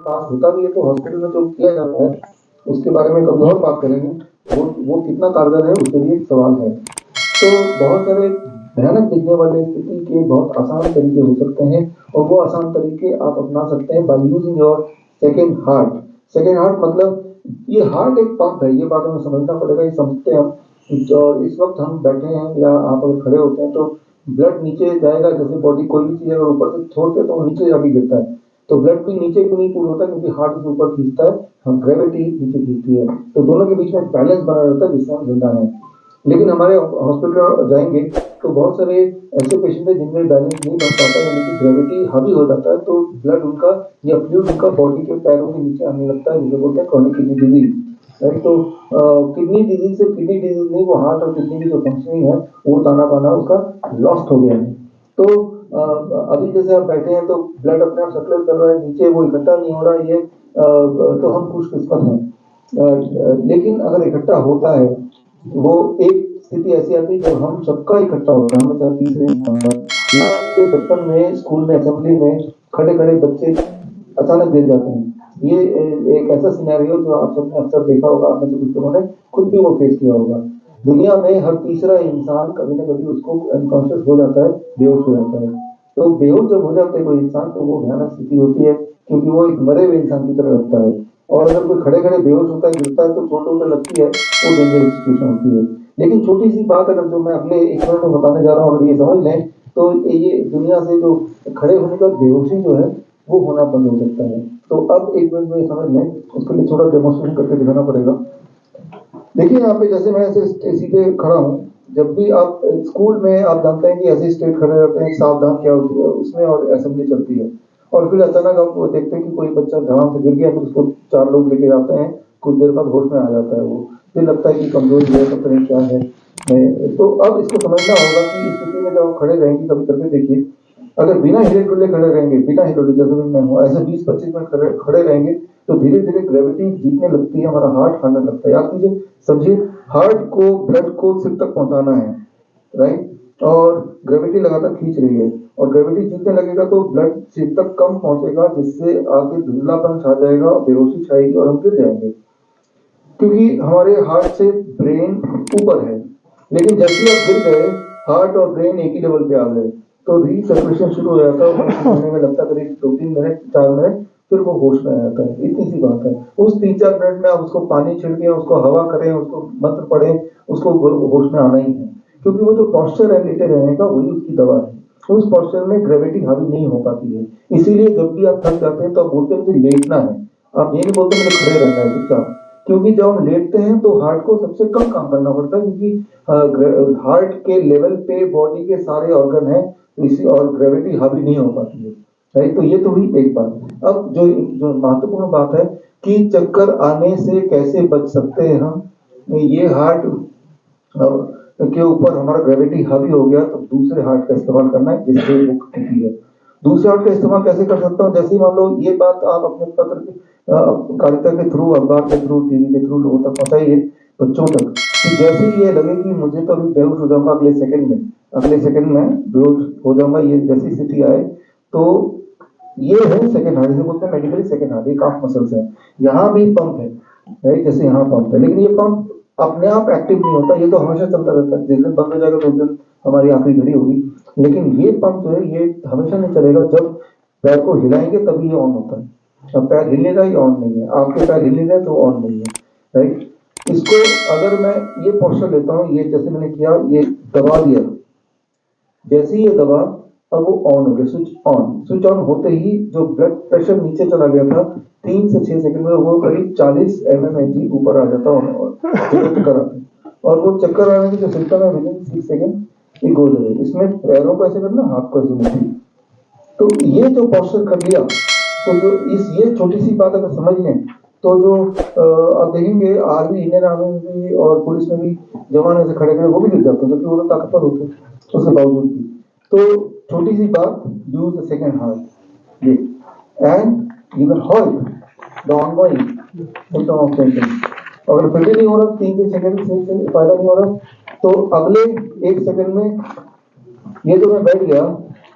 पास होता भी है तो हॉस्पिटल में जो किया जाता है उसके बारे में कभी और बात करेंगे। वो कितना कारगर है उसके लिए एक सवाल है। तो बहुत सारे भयानक दिखने वाले स्थिति के बहुत आसान तरीके हो सकते हैं और वो आसान तरीके आप अपना सकते हैं by using your second heart. Second heart मतलब ये हार्ट एक पंप है, ये बात हमें समझना पड़ेगा, ये समझते हैं हम। और इस वक्त हम बैठे हैं या आप अगर खड़े होते हैं तो ब्लड नीचे जाएगा, जैसे बॉडी कोई भी चीज़ अगर ऊपर से छोड़ते हैं तो वो नीचे जाके गिरता है। तो ब्लड भी नीचे क्यों नहीं पूल होता, क्योंकि हार्ट उसे ऊपर खींचता है, हम ग्रेविटी नीचे खींचती है। तो दोनों के बीच में बैलेंस बना रहता है जिससे हम जिंदा हैं। लेकिन हमारे हॉस्पिटल जाएंगे तो बहुत सारे ऐसे पेशेंट हैं जिनमें बैलेंस नहीं बन पाता, यानी कि ग्रेविटी हावी हो जाता है, तो ब्लड उनका या फ्लूइड उनका बॉडी के पैरों के नीचे आने लगता है, जिसे बोलते हैं क्रॉनिक किडनी डिजीज। राइट, तो किडनी डिजीज से किडनी डिजीज नहीं, वो हार्ट और किडनी की जो फंक्शनिंग है वो ताना बाना उसका लॉस्ट हो गया है। तो अभी जैसे आप बैठे हैं तो ब्लड अपने आप सर्कुलेट कर रहा है नीचे, वो इकट्ठा नहीं हो रहा है, ये तो हम खुशकिस्मत हैं। लेकिन अगर इकट्ठा होता है, वो एक स्थिति ऐसी आती है जब हम सबका इकट्ठा होता है, हमें तीसरे इंसान का। बचपन में स्कूल में असेंबली में खड़े खड़े बच्चे अचानक गिर जाते हैं। ये एक ऐसा सिनेरियो जो आप सबने अक्सर देखा होगा, आप में से कुछ लोगों ने खुद भी वो फेस किया होगा। दुनिया में हर तीसरा इंसान कभी ना कभी उसको अनकॉन्शियस हो जाता है, बेहोश हो जाता है। तो बेहोश जब हो जाता है कोई इंसान तो वो भयानक स्थिति होती है, क्योंकि वो एक मरे हुए इंसान की तरह लगता है। और अगर कोई खड़े खड़े बेहोश होता है, गिरता है, तो चोट वोट लगती है, वो डेंजरस सिचुएशन होती है। लेकिन छोटी सी बात अगर जो मैं अगले एक मिनट में बताने जा रहा हूँ, अगर ये समझ लें तो ये दुनिया से जो खड़े होने का बेहोशी जो है वो होना बंद हो सकता है। तो अब एक मिनट में समझ लें, उसके लिए थोड़ा डेमोन्स्ट्रेशन करके दिखाना पड़ेगा। देखिए यहाँ पे जैसे मैं ऐसे सीधे खड़ा हूँ, जब भी आप स्कूल में आप जानते हैं कि ऐसे स्ट्रेट खड़े रहते हैं, सावधान क्या होती है उसमें, और असेंबली चलती है। और फिर अचानक आप वो देखते हैं कि कोई बच्चा धड़ाम से गिर गया, फिर उसको चार लोग लेके जाते हैं, कुछ देर बाद होश में आ जाता है वो, फिर लगता है कि कमजोरी है, पता नहीं क्या है। तो अब इसको समझना होगा कि इस स्थिति में जब आप खड़े रहेंगे, कभी करके देखिए, अगर बिना हिले डुले खड़े रहेंगे, बिना हिले डुले जैसे भी मैं हूँ ऐसे 20-25 मिनट खड़े खड़े रहेंगे, तो धीरे धीरे ग्रेविटी जीतने लगती है, हमारा हार्ट हारने लगता है। याद कीजिए, समझिए, हार्ट को ब्लड को सिर तक पहुंचाना है, राइट, और ग्रेविटी लगातार खींच रही है, और ग्रेविटी जीतने लगेगा तो ब्लड सिर तक कम पहुंचेगा, जिससे आगे धुंधलापन छा जाएगा, बेहोशी छाएगी और हम गिर जाएंगे, क्योंकि हमारे हार्ट से ब्रेन ऊपर है। लेकिन जब भी आप गिर गए, हार्ट और ब्रेन एक ही लेवल पे आ गए, तो रीसर्कुलेशन शुरू हो जाता है, होने में लगता है करीब 2-3 मिनट 4 मिनट, फिर वो होश में आ जाता है। इतनी सी बात है। उस 3-4 मिनट में आप उसको पानी छिड़के, उसको हवा करें, उसको मंत्र पढ़े, उसको होश में आना ही है, क्योंकि वो जो पॉस्चर है लेटे रहने का, वही उसकी दवा है। उस पॉस्चर में ग्रेविटी हावी नहीं हो पाती है। इसीलिए जब भी आप थक जाते हैं तो आप बोलते हैं मुझे लेटना है, आप ये नहीं बोलते मुझे खड़े रहना है चुपचाप, क्योंकि जब हम लेटते हैं तो हार्ट को सबसे कम काम करना पड़ता है, क्योंकि हार्ट के लेवल पे बॉडी के सारे ऑर्गन हैं, इसी और ग्रेविटी हावी नहीं हो पाती है। राइट, तो ये तो हुई एक बात। अब जो जो महत्वपूर्ण बात है कि चक्कर आने से कैसे बच सकते हैं हम, ये हार्ट के ऊपर हमारा ग्रेविटी हावी हो गया तो दूसरे हार्ट का इस्तेमाल करना है, जिससे वो होती है। दूसरे हार्ट का इस्तेमाल कैसे कर सकता हूँ, जैसे मान लो ये बात आप अपने पत्र कारिता के थ्रू, अखबार के थ्रू, टीवी के थ्रू लोगों तक पहुंचाइए, बच्चों तक, कि जैसे ही ये लगे कि मुझे तो अभी बेहोश हो जाऊंगा, अगले सेकंड में बेहोश हो जाऊंगा, ये जैसी स्थिति आए, तो ये है सेकंड हार्ट, जिसे बोलते हैं मेडिकली सेकंड हार्ट। ये काफ मसल्स है, यहाँ भी पंप है, राइट, जैसे यहाँ पंप है, लेकिन ये पंप अपने आप एक्टिव नहीं होता, ये तो हमेशा चलता रहता है। जिस दिन बंद हो जाएगा तो उस दिन हमारी आखिरी घड़ी होगी। लेकिन ये पंप जो है ये हमेशा नहीं चलेगा, जब पैर को हिलाएंगे तभी ये ऑन होता है। अब पैर हिल नहीं रहा, ये ऑन नहीं है, आपके पैर हिल नहीं रहे तो ऑन नहीं है, राइट। इसको अगर मैं ये पोस्चर लेता हूँ, ये जैसे मैंने किया, ये दबा दिया, जैसे ही ये दबा, अब वो ऑन हो गया, स्विच ऑन होते ही जो ब्लड प्रेशर नीचे चला गया था 3 से 6 सेकंड में, वो करीब 40 mmHg ऊपर आ जाता है, और चक्कर आते, और वो चक्कर आने की जो सिस्टम है विदिन 6 सेकंड ये गोल है। इसमें पैरों को ऐसे करना, हाथ को ऐसे करना। तो ये जो पोस्चर कर लिया, तो जो इस ये छोटी सी बात अगर समझ लें, तो जो आप देखेंगे आर्मी, इंडियन आर्मी में भी और पुलिस में भी जवान ऐसे खड़े खड़े वो भी गिर जाते हैं, क्योंकि वो तो ताकतवर होते हैं उसके बावजूद भी। तो छोटी सी बात, यूज द सेकंड हार्ट, ये, and you can halt the ongoing symptom of tension. अगर फिर भी नहीं हो रहा, 3 सेकंड से फायदा नहीं हो रहा, तो अगले 1 सेकंड में ये जो मैं बैठ गया,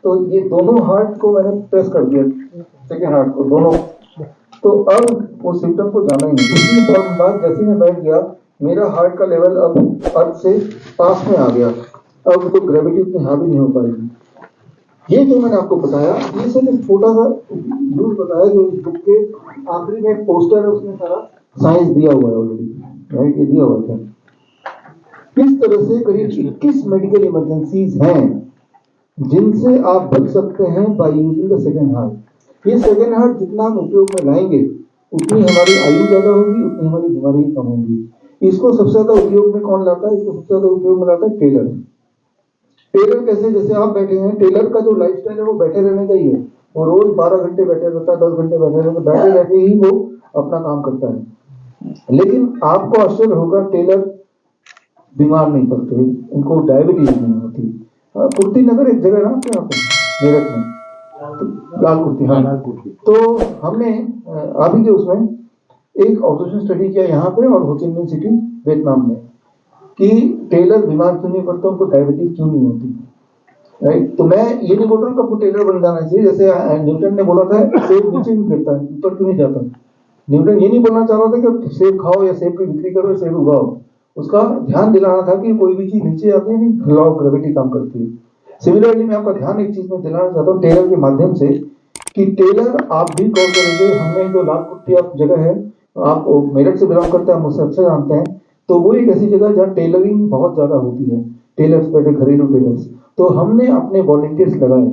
तो ये दोनों हार्ट को मैंने प्रेस कर दिया, सेकेंड हार्ट को, दोनों तो अब वो सिम्टम को जाना ही नहीं। दूसरी इंपॉर्टेंट बात, जैसे मैं बैठ गया मेरा हार्ट का लेवल अब अर्थ से पास में आ गया, अब तो ग्रेविटी उतनी हावी नहीं हो पाएगी। ये जो मैंने आपको बताया ये सिर्फ एक छोटा सा न्यूज बताया जो इस बुक के आखिरी में एक पोस्टर है, उसमें सारा साइंस दिया हुआ है ऑलरेडी, राइट, ये दिया हुआ था। इस तरह से करीब 21 मेडिकल इमरजेंसीज हैं जिनसे आप बच सकते हैं by using the second heart. ये सेकंड हार्ट जितना हम उपयोग में लाएंगे उतनी हमारी आयु ज्यादा होगी, उतनी हमारी बीमारी कम होगी। इसको सबसे ज्यादा उपयोग में कौन लाता है? इसको सबसे ज्यादा उपयोग में लाता है टेलर। टेलर कैसे? जैसे आप बैठे हैं, टेलर का जो लाइफस्टाइल है वो बैठे रहने का ही है। वो रोज 12 घंटे बैठे रहता है, 10 घंटे बैठे रहता है, बैठे रहते ही वो अपना काम करता है। लेकिन आपको आश्चर्य होगा, टेलर बीमार नहीं पड़ते, उनको डायबिटीज नहीं होती। कुर्ती नगर एक जगह है ना आपके यहाँ पे मेरठ में, तो लाल कुर्ती, हाँ लाल कुर्ती। तो हमने अभी के उसमें एक ऑब्जर्वेशन स्टडी किया यहाँ पे और हो चिन मिन सिटी वियतनाम में कि टेलर बीमार क्यों नहीं पड़ता, उनको डायबिटीज क्यों नहीं होती, राइट। तो मैं ये नहीं बोल रहा हूँ कि आपको टेलर बन जाना चाहिए। जैसे न्यूटन ने बोला था सेब नीचे भी गिरता है, ऊपर क्यों नहीं जाता। न्यूटन ये नहीं बोलना चाह रहा था कि सेब खाओ या सेब की बिक्री करो, सेब उगाओ। उसका ध्यान दिलाना था कि कोई भी चीज नीचे आती है नहीं, लॉ ऑफ ग्रेविटी काम करती है। सिमिलरली मैं आपका ध्यान एक चीज में दिलाना चाहता हूँ टेलर के माध्यम से कि टेलर आप भी गौर करेंगे, हमने जो लाल कुर्ती आप जगह है, आप मेरठ से बिलोंग करते हैं, मुझसे अच्छा जानते हैं, तो वो एक ऐसी जगह जहाँ टेलरिंग बहुत ज्यादा होती है, टेलर्स बैठे, घरेलू टेलर्स। तो हमने अपने वॉलंटियर्स लगाए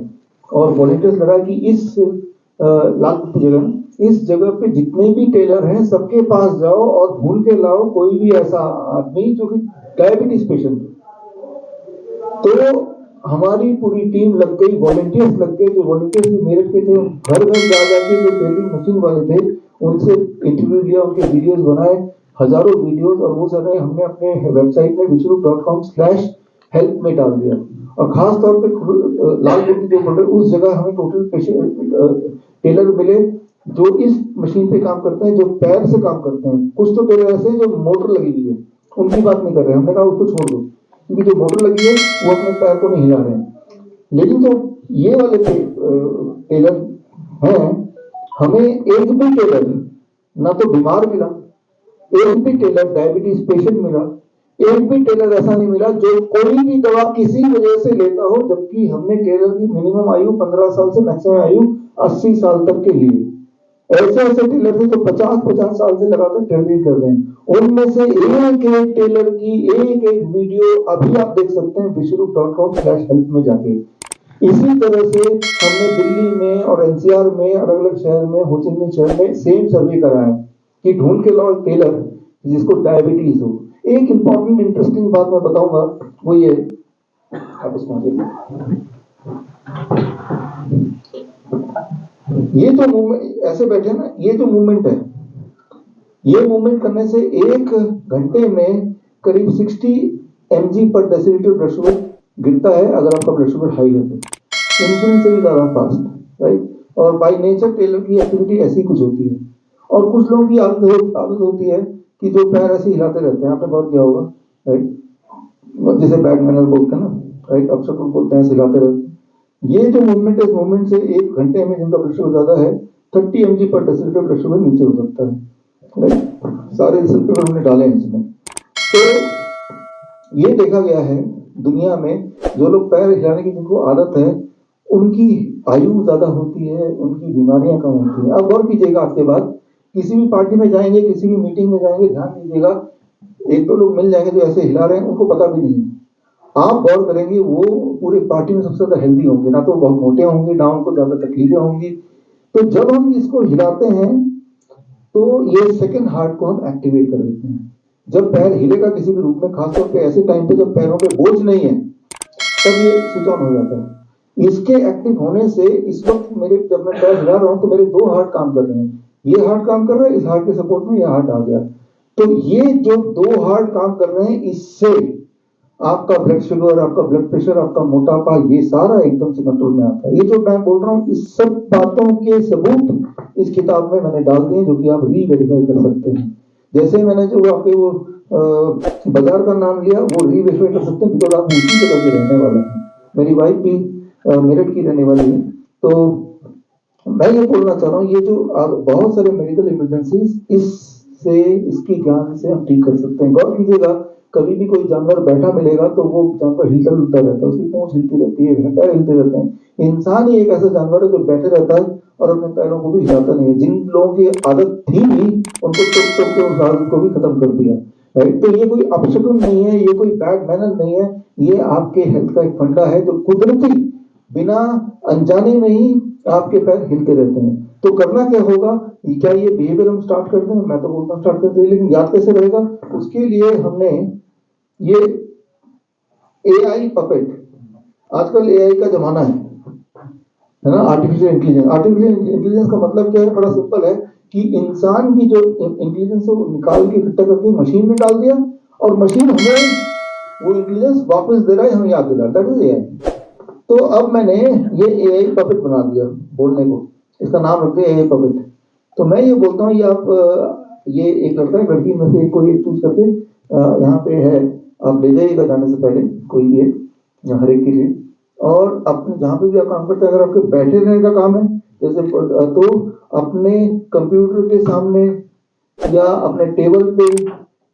और वॉलंटियर्स लगाए कि इस लाल कुर्ती जगह, इस जगह पे जितने भी टेलर हैं सबके पास जाओ और ढूंढ के लाओ कोई भी ऐसा आदमी जो कि डायबिटीज पेशेंट है। तो हमारी पूरी टीम लग गई, वॉलंटियर्स लग गए। जो वॉलंटियर्स भी मेरठ के थे, घर घर जा जाके जो टेलरिंग मशीन वाले थे उनसे इंटरव्यू लिया, उनके वीडियोस बनाए, हजारों वीडियोस, और वो सारे हमने अपने वेबसाइट में vichuru.com/help में डाल दिया। और खास तौर पे लाल कुर्ती जो बोल रहे उस जगह हमें टोटल टेलर मिले जो इस मशीन पे काम करते हैं, जो पैर से काम करते हैं। कुछ तो टेलर ऐसे जो मोटर लगी हुई है, उनकी बात नहीं कर रहे, हमने कहा उसको छोड़ दो, क्योंकि जो मोटर लगी है वो अपने पैर को नहीं हिला रहे हैं। लेकिन जो ये वाले टेलर हैं, हमें एक भी टेलर ना तो बीमार मिला, एक भी टेलर डायबिटीज पेशेंट मिला, एक भी टेलर ऐसा नहीं मिला जो कोई भी दवा किसी वजह से लेता हो, जबकि हमने टेलर की मिनिमम आयु 15 साल से मैक्सिमम आयु 80 साल तक के लिए। ऐसे ऐसे टेलर थे जो 50-50 साल से लगातार टेलरिंग कर रहे हैं। उनमें से एक एक टेलर की एक एक वीडियो अभी आप देख सकते हैं vichuru.com/help में जाके। इसी तरह से हमने दिल्ली में और एनसीआर में, अलग अलग शहर में, हो चिन मिन शहर में सेम सर्वे कराया कि ढूंढ के लाओ टेलर जिसको डायबिटीज हो। एक इंपॉर्टेंट इंटरेस्टिंग बात मैं बताऊंगा, वो ये, आप उसमें ये जो मूवमेंट ऐसे बैठे ना, ये जो मूवमेंट है, ये मूवमेंट करने से एक घंटे में करीब 60 mg/dL ब्लड शुगर गिरता है अगर आपका ब्लड शुगर हाई है तो, इंसुलिन से भी ज्यादा फास्ट, राइट। और बाय नेचर टेलर की एक्टिविटी ऐसी कुछ होती है। और कुछ लोगों की आदत होती है कि जो पैर ऐसे हिलाते रहते हैं, आपने गौर किया होगा, राइट, जिसे बैड मैनर बोलते हैं ना, राइट, अपशकुन बोलते हैं, हिलाते रहते हैं। ये जो मूवमेंट है, इस मूवमेंट से एक घंटे में जिनका ब्लड शुगर ज्यादा है 30 mg/dL ब्लड शुगर नीचे हो सकता है, राइट। सारे रिसर्च पेपर हमने डाले हैं इसमें। तो ये देखा गया है दुनिया में, जो लोग पैर हिलाने की जिनको आदत है उनकी आयु ज्यादा होती है, उनकी बीमारियां कम होती हैं। अब गौर कीजिएगा, आज के बाद किसी भी पार्टी में जाएंगे, किसी भी मीटिंग में जाएंगे, ध्यान दीजिएगा, एक दो लोग मिल जाएंगे जो ऐसे हिला रहे हैं, उनको पता भी नहीं है। आप गौर करेंगे वो पूरी पार्टी में सबसे ज्यादा हेल्दी होंगे, ना तो बहुत मोटे होंगे, ना उनको ज्यादा तकलीफें होंगी। तो जब हम इसको हिलाते हैं तो ये सेकंड हार्ट को हम एक्टिवेट कर देते हैं। जब पैर हिलेगा किसी भी रूप में, खासतौर पे ऐसे टाइम पे जब पैरों पे बोझ नहीं है, तब ये स्विच ऑन हो जाता है। इसके एक्टिव होने से इस वक्त जब मैं पैर हिला रहा हूं तो मेरे दो हार्ट काम कर रहे हैं। ये हार्ट काम कर रहा है, इस हार्ट के सपोर्ट में ये हार्ट आ गया। तो ये जो दो हार्ट काम कर रहे हैं, इससे आपका ब्लड शुगर, आपका ब्लड प्रेशर, आपका मोटापा, ये सारा एकदम से कंट्रोल में आता है। ये जो मैं बोल रहा हूँ, इस सब बातों के सबूत इस किताब में मैंने डाल दिए, जो कि आप री-वेरीफाई कर सकते हैं। जैसे मैंने जो आपके वो बाजार का नाम लिया, वो री-वेरीफाई कर सकते हैं, बिकॉज आप उसी जगह के रहने वाले हैं। मेरी वाइफ भी मेरठ की रहने वाली है, तो मैं ये बोलना चाह रहा हूँ, ये जो बहुत सारे मेडिकल इमरजेंसीज इससे, इसकी ज्ञान से हम ठीक कर सकते हैं। गौर कीजिएगा, कभी भी कोई जानवर बैठा मिलेगा तो वो जानवर हिलता डुलता रहता है, उसकी पूंछ हिलती रहती है, पैर हिलते रहते हैं। इंसान ही एक ऐसा जानवर है जो बैठे रहता है और अपने पैरों को भी हिलाता नहीं है। जिन लोगों की आदत थी भी, उनको चुप चुप के उस आदत को भी खत्म कर दिया, राइट। तो ये कोई अपशकुन नहीं है, ये कोई बैड मैनर नहीं है, ये आपके हेल्थ का एक फंडा है जो कुदरती, बिना अनजाने में ही आपके पैर हिलते रहते हैं। तो करना क्या होगा, क्या ये बिहेवियर हम स्टार्ट कर दें? मैं तो बोलता हूँ स्टार्ट कर दें, लेकिन याद कैसे रहेगा? उसके लिए हमने ये एआई पपेट, आजकल एआई का जमाना है ना, आर्टिफिशियल इंटेलिजेंस। आर्टिफिशियल इंटेलिजेंस का मतलब क्या है? बड़ा सिंपल है कि इंसान की जो इंटेलिजेंस है वो निकाल के इकट्ठा करके मशीन में डाल दिया और मशीन हमें वो इंटेलिजेंस वापस दे रहा है, हमें याद दिला, दैट इज एआई। तो अब मैंने ये एआई पपेट बना दिया बोलने को, इसका नाम रख दिया एआई पपेट। तो मैं ये बोलता हूँ, ये आप ये एक लड़का है, लड़की में से कोई एक चूज करके यहाँ पे है, आप ले जाइएगा जाने से पहले कोई भी एक, हर एक के लिए। और अपने जहाँ पे भी आप काम करते हैं, अगर आपके बैठे रहने का काम है जैसे, तो अपने कंप्यूटर के सामने या अपने टेबल पे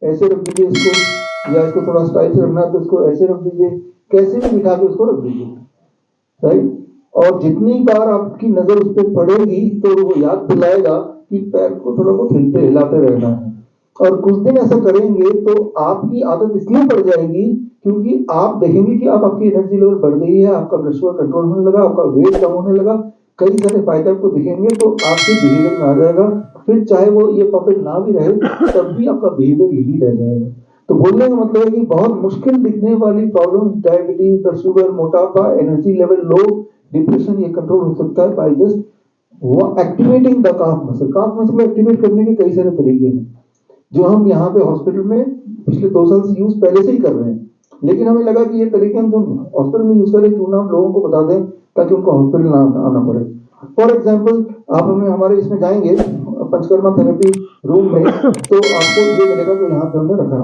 ऐसे रख दीजिए इसको, या इसको थोड़ा स्टाइल से रखना है तो इसको ऐसे रख दीजिए, कैसे भी बिठा के उसको रख दीजिए, राइट। और जितनी बार आपकी नजर उस पर पड़ेगी तो वो याद दिलाएगा कि पैर को थोड़ा बहुत हिलते हिलाते रहना है। और कुछ दिन ऐसा करेंगे तो आपकी आदत इसलिए पड़ जाएगी क्योंकि आप देखेंगे कि आपकी एनर्जी लेवल बढ़ गई है, आपका ब्लड शुगर कंट्रोल होने लगा, आपका वेट कम होने लगा, कई सारे फायदे आपको दिखेंगे, तो आपके बिहेवियर में आ जाएगा। फिर चाहे वो ये पपेट ना भी रहे तब भी आपका बिहेवियर यही रह जाएगा। तो बोलने का मतलब है कि बहुत मुश्किल दिखने वाली प्रॉब्लम, डायबिटीज, ब्लड शुगर, मोटापा, एनर्जी लेवल लो, डिप्रेशन, ये कंट्रोल हो सकता है बाय जस्ट वो activating the calf muscle. Calf muscle को एक्टिवेट करने के कई सारे तरीके हैं जो हम यहाँ पे हॉस्पिटल में पिछले 2 साल से यूज पहले से ही कर रहे हैं, लेकिन हमें लगा कि ये तरीके हम जो हॉस्पिटल में यूज करें क्यों ना हम लोगों को बता दें ताकि उनको हॉस्पिटल ना आना पड़े। फॉर एग्जाम्पल, आप हमें हमारे इसमें जाएंगे पंचकर्मा थेरेपी रूम में, तो आपको ये मिलेगा जो यहाँ पे हमने रखा है।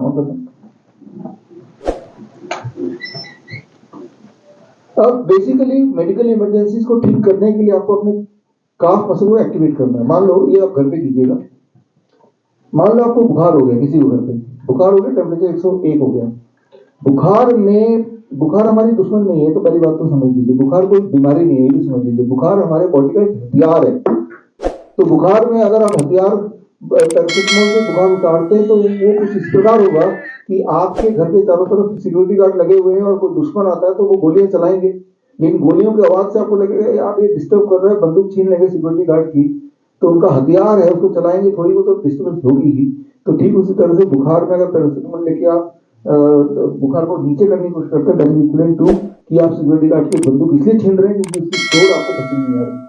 अब बेसिकली मेडिकल इमरजेंसीज को ठीक करने के लिए आपको अपने काफ मसल को एक्टिवेट करना है। मान लो ये आप घर पे कीजिएगा, मान लो आपको बुखार हो गया, किसी को घर पे बुखार हो गया, टेम्परेचर 101 हो गया। बुखार हमारी दुश्मन नहीं है, तो पहली बात तो समझ लीजिए, बुखार कोई बीमारी नहीं है, ये भी समझ लीजिए। बुखार हमारे बॉडी का एक हथियार है। तो बुखार में अगर आप हथियार पैरासिटामोल से बुखार उतारते हैं तो वो कुछ इस प्रकार होगा कि आपके घर के चारों तरफ सिक्योरिटी गार्ड लगे हुए हैं और कोई दुश्मन आता है तो वो गोलियां चलाएंगे, लेकिन गोलियों की आवाज से आपको लगेगा यार ये डिस्टर्ब कर रहा है, बंदूक छीन लेंगे सिक्योरिटी गार्ड की, तो उनका हथियार है, उसको चलाएंगे, थोड़ी बहुत तो डिस्टर्बेंस होगी ही। तो ठीक उसी तरह से बुखार में अगर पैरासिटामोल लेके आप बुखार को नीचे करने की कोशिश करते हैं, दैट इज इक्विवेलेंट टू कि आप सिक्योरिटी गार्ड की बंदूक इसलिए छीन रहे हैं क्योंकि उसकी शोर आपको पसंद नहीं आ रही,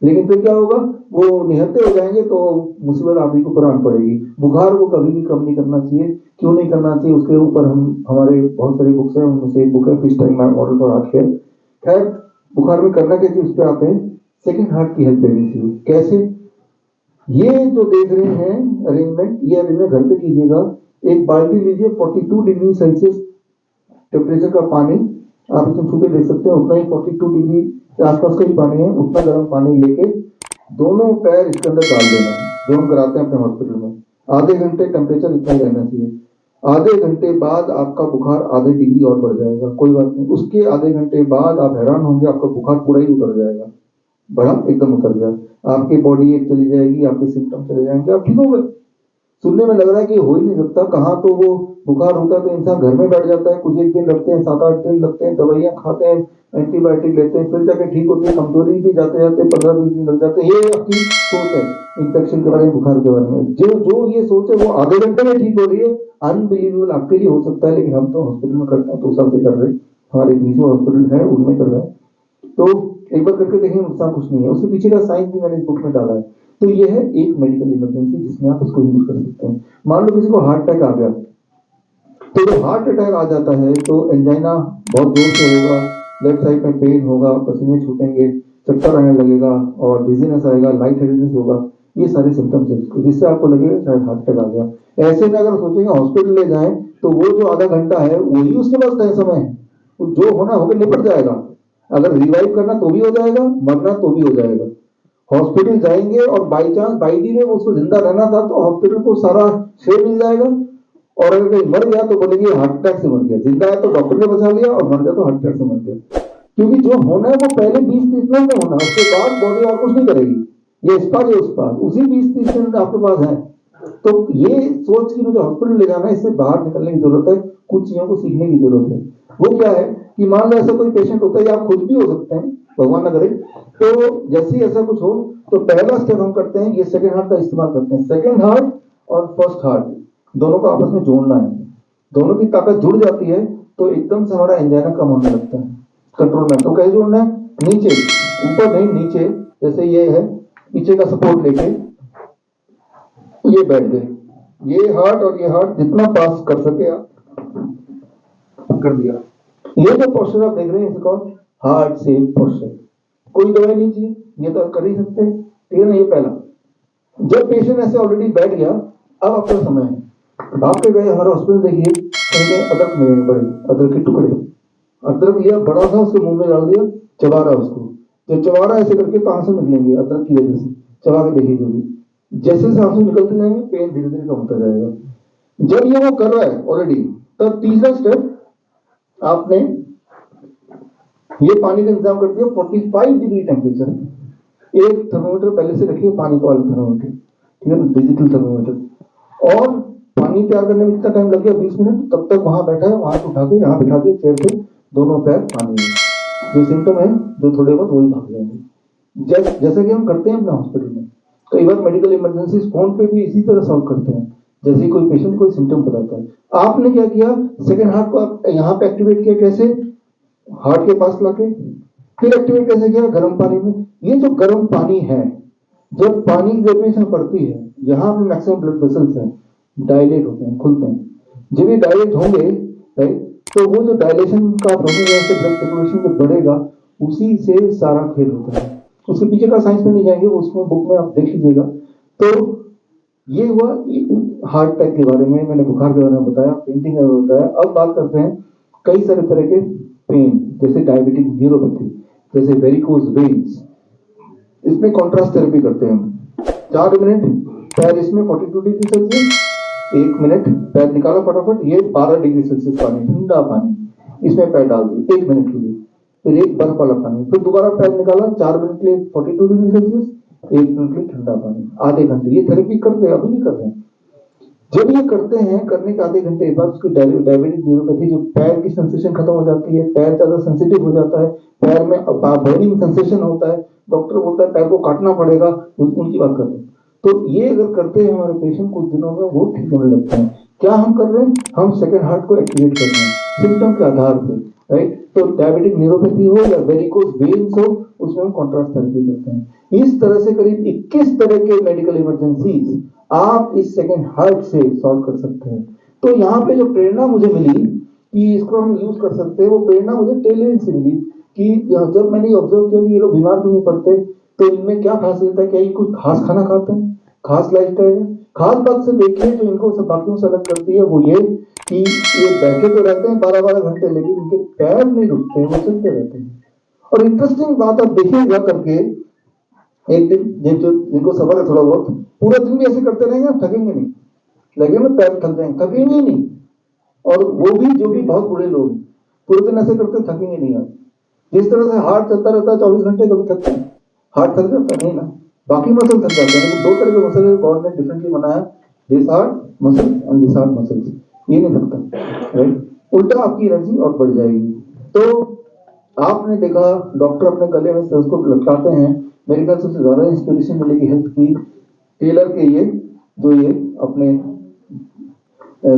लेकिन फिर क्या होगा, वो निहत्ते हो जाएंगे तो मुसीबत आप ही को कुरान पड़ेगी। बुखार को कभी भी कम नहीं करना चाहिए। क्यों नहीं करना चाहिए, उसके ऊपर हम हमारे बहुत सारी बुक्स हैं, उनमें से एक बुक है fish time model for heart care. खैर, बुखार में करना क्या चाहिए उस पर आते हैं। सेकंड हार्ट की हेल्प लेनी चाहिए। कैसे? ये जो देख रहे हैं अरेंजमेंट, ये अरेंजमेंट घर पे कीजिएगा। एक बाल्टी लीजिए, 42 डिग्री सेल्सियस टेम्परेचर का पानी, आप इसमें छू के देख सकते हैं, उतना ही 42 डिग्री के आसपास का ही पानी है, उतना गर्म पानी लेके दोनों पैर इसके अंदर डाल देना है, जो हम कराते हैं अपने हॉस्पिटल में। आधे घंटे टेम्परेचर इतना ही रहना चाहिए। आधे घंटे बाद आपका बुखार आधे डिग्री और बढ़ जाएगा, कोई बात नहीं। उसके आधे घंटे बाद आप हैरान होंगे, आपका बुखार पूरा ही उतर जाएगा, बड़ा एकदम उतर गया, आपकी बॉडी एक चली जाएगी, आपके सिम्टम चले जाएंगे, आप ठीक हो गए। सुनने में लग रहा है कि हो ही नहीं सकता, कहाँ तो वो बुखार होता है तो इंसान घर में बैठ जाता है, कुछ एक दिन लगते हैं, 7-8 दिन लगते हैं, दवाइयाँ खाते हैं, एंटीबायोटिक लेते हैं, फिर जाके ठीक होती है, कमजोरी भी जाते जाते 15-20 दिन लग जाते हैं। ये आपकी सोच है इन्फेक्शन के बारे में, बुखार के बारे में। जो ये सोच है वो आधे घंटे में ठीक हो रही है, अनबिलीवेबल आपके लिए हो सकता है, लेकिन हम तो हॉस्पिटल में करते हैं, 2 साल से कर रहे हैं, हमारे 20 हॉस्पिटल है उनमें कर रहे हैं। तो एक बार करके देखें, नुकसान कुछ नहीं है। उसके पीछे का साइंस भी मैंने इस बुक में डाला है। तो ये है एक मेडिकल इमरजेंसी जिसमें आप इसको यूज कर सकते हैं। मान लो किसी को हार्ट अटैक आ गया, तो जब हार्ट अटैक आ जाता है तो एंजाइना बहुत जोर से होगा, लेफ्ट साइड में पेन होगा, पसीने छूटेंगे, चक्कर आने लगेगा और डिजीनेस आएगा, लाइट हेडेडनेस होगा। ये सारे सिम्टम्स है जिससे आपको लगेगा शायद हार्ट अटैक आ गया। ऐसे में अगर सोचेंगे हॉस्पिटल ले जाएं तो वो जो आधा घंटा है वही उसके पास तय समय है, जो होना होगा निपट जाएगा। अगर रिवाइव करना तो भी हो जाएगा, मरना तो भी हो जाएगा। हॉस्पिटल जाएंगे और बाई चांस बाई दी वे उसको जिंदा रहना था तो हॉस्पिटल को सारा श्रेय मिल जाएगा, और अगर कहीं मर गया तो बोलेंगे हार्ट अटैक से मर गया, जिंदा है तो डॉक्टर ने बचा लिया और मर गया तो हार्ट अटैक से मर गया। क्योंकि जो होना है वो पहले 20-30 मिनट में होना है, उसके बाद बॉडी और कुछ नहीं करेगी, ये इस पार ये उस पार, उसी 20-30 मिनट आपके पास है। तो ये सोच कि मुझे हॉस्पिटल ले जाना है, इससे बाहर निकलने की जरूरत है, कुछ चीजों को सीखने की जरूरत है। वो क्या है कि मान लो ऐसा कोई पेशेंट होता है या आप खुद भी हो सकते हैं, भगवान न करे, तो जैसे ही ऐसा कुछ हो तो पहला स्टेप हम करते हैं, ये सेकंड हार्ट का इस्तेमाल करते हैं। सेकंड हार्ट और फर्स्ट हार्ट दोनों को आपस में जोड़ना है, दोनों की ताकत जुड़ जाती है तो एकदम से हमारा एंजाइना कम होने लगता है कंट्रोल में। तो कैसे जोड़ना है? नीचे, ऊपर नहीं नीचे, जैसे ये है, पीछे का सपोर्ट लेके ये बैठ गए, ये हार्ट और ये हार्ट जितना पास कर सके आप कर दिया। ये जो पोस्चर आप देख रहे हैं इसको हार्ट से पोस्चर, कोई दवाई नहीं चाहिए, ये तो कर ही सकते हैं, ठीक है ना। ये पहला, जब पेशेंट ऐसे ऑलरेडी बैठ गया, अब आपका समय है, आपके गए हमारे हॉस्पिटल देखिए, अदरक में बड़े अदरक के टुकड़े, अदरक लिया बड़ा सा, उसके मुंह में डाल दिया, चबा रहा उसको, जब चबा रहा ऐसे करके तो आंसू निकलेंगे अदरक की वजह से, चबा के देखिए जो भी, जैसे जैसे आंसू निकलते जाएंगे पेन धीरे धीरे कम होता जाएगा। जब ये वो कर रहा है ऑलरेडी, तब तीसरा स्टेप आपने ये पानी का इंतजाम कर दिया 45 डिग्री टेम्परेचर, एक थर्मोमीटर पहले से रखिए, पानी का वाला थर्मोमीटर, ठीक है, डिजिटल थर्मोमीटर। और पानी तैयार करने में कितना टाइम लग गया? 20 मिनट। तब तक वहां बैठा है, वहां से उठा के यहाँ बिठा दिया चेयर पे, दोनों पैर पानी में, जो सिम्टम है जो थोड़े बहुत वही भाग जाएंगे। जैसे कि हम करते हैं अपने हॉस्पिटल में, कई बार मेडिकल इमरजेंसी फोन पे भी इसी तरह सॉल्व करते हैं। जैसे कोई पेशेंट कोई सिम्टम बताता है, आपने क्या किया, सेकेंड हार्ट को यहाँ पे एक्टिवेट किया, कैसे? हार्ट के पास लाके, फिर एक्टिवेट कैसे किया? गर्म पानी में। ये जो गर्म पानी है, जब पानी की गर्मी पड़ती है, यहाँ पे मैक्सिमम ब्लड वेसल्स हैं, डायलेट होते हैं, खुलते हैं। जब ये डायलेट होंगे, राइट, तो वो जो डायलेशन का प्रोसेस है, ब्लड सर्कुलेशन जो बढ़ेगा, उसी से सारा खेल होता है। उसके पीछे का साइंस में नहीं जाएंगे, वो उसमें बुक में आप देख लीजिएगा। तो ये हुआ हार्ट अटैक के बारे में, मैंने बुखार के बारे में बताया, पेंटिंग के बारे में बताया। अब बात करते हैं कई सारे तरह के पेन, जैसे डायबिटिक न्यूरोपैथी, जैसे वेरिकोज वेन्स, इसमें कॉन्ट्रास्ट थेरेपी करते हैं हम। 4 मिनट पैर इसमें 42 डिग्री सेल्सियस, 1 मिनट पैर निकाला फटाफट, ये 12 डिग्री सेल्सियस पानी, ठंडा पानी, इसमें पैर डाल दिए 1 मिनट के लिए, फिर एक बर्फ वाला पानी, फिर दोबारा पैर निकाला 4 मिनट के लिए 42 डिग्री सेल्सियस, 1 मिनट के लिए ठंडा पानी, आधे घंटे। ये थेरेपी करते हैं, अभी भी कर रहे हैं। जब ये करते हैं, करने के आधे घंटे बाद उसकी डायबिटिक न्यूरोपैथी, जो पैर की सेंसेशन खत्म हो जाती है, पैर ज्यादा सेंसिटिव हो जाता है, पैर में बर्निंग सेंसेशन होता है, डॉक्टर बोलता है पैर को काटना पड़ेगा, उनकी बात करते हैं। तो ये अगर करते हैं हमारे पेशेंट, कुछ दिनों में वो ठीक होने लगते हैं। क्या हम कर रहे हैं? हम सेकेंड हार्ट को एक्टिवेट कर रहे हैं सिम्टम के आधार पर, राइट। तो डायबिटिक न्यूरोपैथी हो या वेरिकोज वेन्स हो, उसमें हम कॉन्ट्रास्ट थेरेपी करते हैं। इस तरह से करीब 21 तरह के मेडिकल इमरजेंसीज आप इस सेकेंड हार्ट से सॉल्व कर सकते हैं। तो यहाँ पे जो प्रेरणा मुझे मिली कि इसको हम यूज कर सकते हैं, वो प्रेरणा मुझे टेलेंट से मिली कि जब मैंने ऑब्जर्व किया कि ये लोग बीमार क्यों नहीं पड़ते, तो इनमें क्या खासियत है, क्या ये कुछ खास खाना खाते हैं, खास लाइफस्टाइल है। खास बात से देखिए जो इनको सब बाकियों से अलग करती है वो ये कि ये बैठे तो रहते हैं 12-12 घंटे, लेकिन इनके पैर नहीं रुकते, वो चलते रहते हैं। और इंटरेस्टिंग बात आप देखिएगा करके, एक दिन जिनको सफर है थोड़ा बहुत, पूरा दिन भी ऐसे करते रहेंगे, थकेंगे नहीं, लगे ना पैर थक जाएंगे, थकेंगे नहीं। और वो भी जो भी बहुत बुरे लोग हैं, पूरे दिन ऐसे करते थकेंगे नहीं आप। जिस तरह से हार्ट चलता रहता है 24 घंटे, कभी थकते हैं? हार्ट थक जाता नहीं ना, बाकी मसल थक जाते हैं। लेकिन 2 तरह के मसल गॉड ने डिफरेंटली बनाया, this heart muscle and this heart muscles, ये नहीं थकता, राइट। उल्टा आपकी एनर्जी और बढ़ जाएगी। तो आपने देखा डॉक्टर अपने गले में स्टेथोस्कोप लटकाते हैं, मेरे ख्याल सबसे ज्यादा इंस्पिरेशन मिलेगी हेल्थ की टेलर के, ये जो ये अपने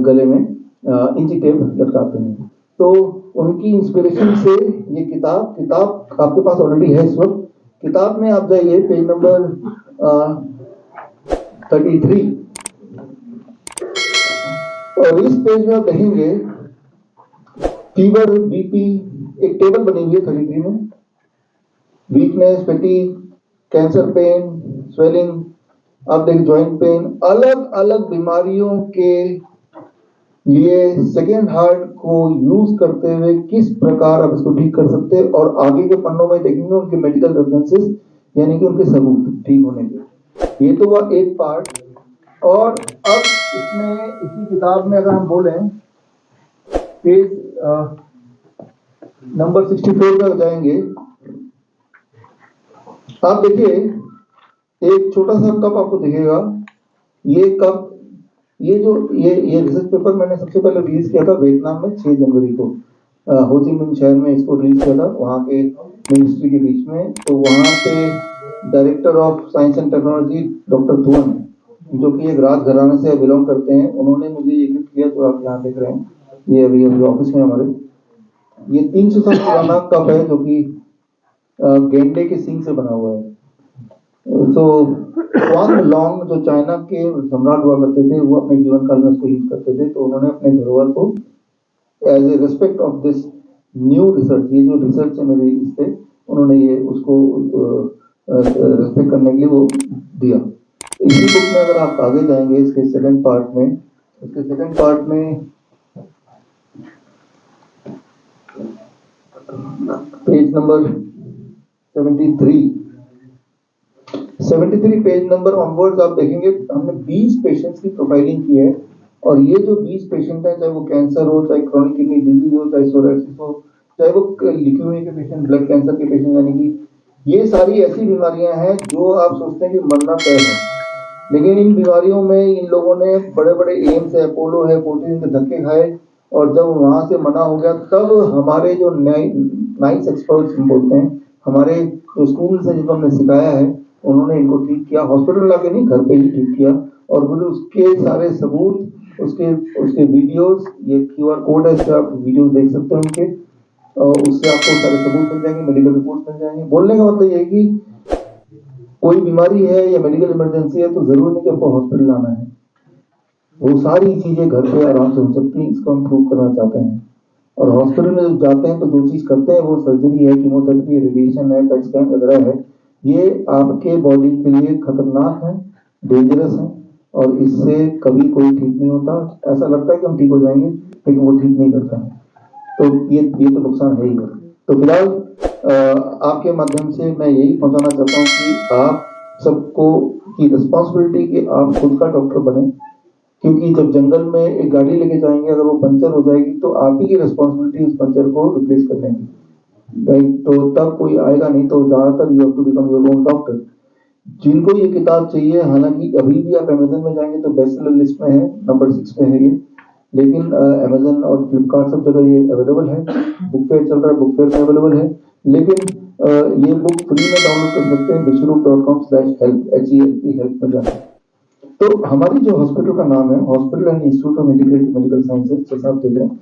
गले में इंची टेप लटकाते हैं। तो उनकी इंस्पिरेशन से ये किताब आपके पास ऑलरेडी है इस वक्त। किताब में आप जाइए पेज नंबर 33, और इस पेज में आप देखेंगे फीवर, बीपी, एक टेबल बनी हुई है 33 में, weakness, fatigue, cancer pen, swelling, आप देखें जॉइंट पेन, अलग अलग बीमारियों के लिए सेकेंड हार्ट को यूज करते हुए किस प्रकार आप इसको ठीक कर सकते हैं। और आगे के पन्नों में देखेंगे उनके मेडिकल रेफरेंसेस यानी कि उनके सबूत ठीक होने के। ये तो हुआ एक पार्ट। और अब इसमें इसी किताब में अगर हम बोलें पेज नंबर 64 पर जाएंगे, आप देखिए एक छोटा सा कप आपको दिखेगा। ये कप, ये जो ये रिसर्च पेपर मैंने सबसे पहले रिलीज किया था वियतनाम में 6 जनवरी को, हो ची मिन्ह शहर में इसको रिलीज किया था, वहाँ के मिनिस्ट्री के बीच में। तो वहाँ से director of science and technology doctor धुवन, जो कि एक राजघराने से बिलोंग करते हैं, उन्होंने मुझे ये गिफ्ट किया जो आप यहाँ देख रहे हैं। ये अभी अभी ऑफिस में हमारे ये 300 साल पुराना कप है, जो कि गेंडे के सींग से बना हुआ है। तो ह्वांग लॉन्ग जो चाइना के सम्राट हुआ करते थे, वो अपने जीवन काल में उसको यूज करते थे। तो उन्होंने अपने धरोहर को as a respect of this new research, ये जो रिसर्च है मेरे इससे, उन्होंने ये उसको रिस्पेक्ट करने के लिए वो दिया। इसी बुक में अगर आप आगे जाएंगे इसके सेकंड पार्ट में, इसके सेकंड पार्ट में page number 73 page number onwards आप देखेंगे, हमने 20 पेशेंट्स की प्रोफाइलिंग की है। और ये जो 20 पेशेंट है, चाहे वो कैंसर हो, चाहे क्रॉनिक किडनी डिजीज हो, चाहे सोरायसिस हो, चाहे वो ल्यूकेमिया के पेशेंट, ब्लड कैंसर के पेशेंट, यानी कि ये सारी ऐसी बीमारियां हैं जो आप सोचते हैं कि मरना तय है, लेकिन इन बीमारियों में इन लोगों ने बड़े बड़े एम्स है, अपोलो है, फोर्टिस के धक्के खाए, और जब वहां से मना हो गया तब हमारे जो नाइस एक्सपर्ट्स बोलते हैं, हमारे जो स्कूल से जिनको हमने सिखाया है, उन्होंने इनको ठीक किया। हॉस्पिटल लाके नहीं, घर पे ही ठीक किया। और फिर उसके सारे सबूत, उसके उसके वीडियोस, ये क्यूआर कोड है, इससे आप वीडियोस देख सकते हैं उनके, और उससे आपको सारे सबूत मिल जाएंगे, मेडिकल रिपोर्ट मिल जाएंगे। बोलने का मतलब ये है कि कोई बीमारी है या मेडिकल इमरजेंसी है तो जरूर नहीं कि आपको हॉस्पिटल आना है, वो सारी चीजें घर पे आराम से हो सकती हैं। इसको हम प्रूव करना चाहते हैं। और हॉस्पिटल में जब जाते हैं तो जो चीज करते हैं वो सर्जरी है, कीमोथेरेपी, रेडिएशन है, पेट स्कैन वगैरह है। ये आपके बॉडी के लिए खतरनाक है, डेंजरस है, और इससे कभी कोई ठीक नहीं होता। ऐसा लगता है कि हम ठीक हो जाएंगे, लेकिन वो ठीक नहीं करता है। तो ये तो नुकसान है ही है। तो फिलहाल आपके माध्यम से मैं यही पहुंचाना चाहता हूँ कि आप सबको की रिस्पॉन्सिबिलिटी कि आप खुद का डॉक्टर बने, क्योंकि जब जंगल में एक गाड़ी लेके जाएंगे, अगर वो पंचर हो जाएगी तो आप ही की रिस्पॉन्सिबिलिटी उस पंचर को रिप्लेस करने की, राइट। तो तब कोई आएगा नहीं। तो ज्यादातर you have to become your own doctor. जिनको ये किताब चाहिए, हालांकि अभी भी आप अमेजन में जाएंगे तो बेस्ट सेलर लिस्ट में है, नंबर 6 पे है ये, लेकिन अमेजन और फ्लिपकार्ट सब जगह ये अवेलेबल है। बुक फेयर चल रहा है, बुक फेयर में अवेलेबल है। लेकिन ये बुक फ्री में डाउनलोड कर सकते हैं विश्वरूप.com/help, HELP, हेल्प में जाकर। तो हमारी जो हॉस्पिटल का नाम है hospital and institute of integrated medical sciences, जैसा आप देख रहे हैं,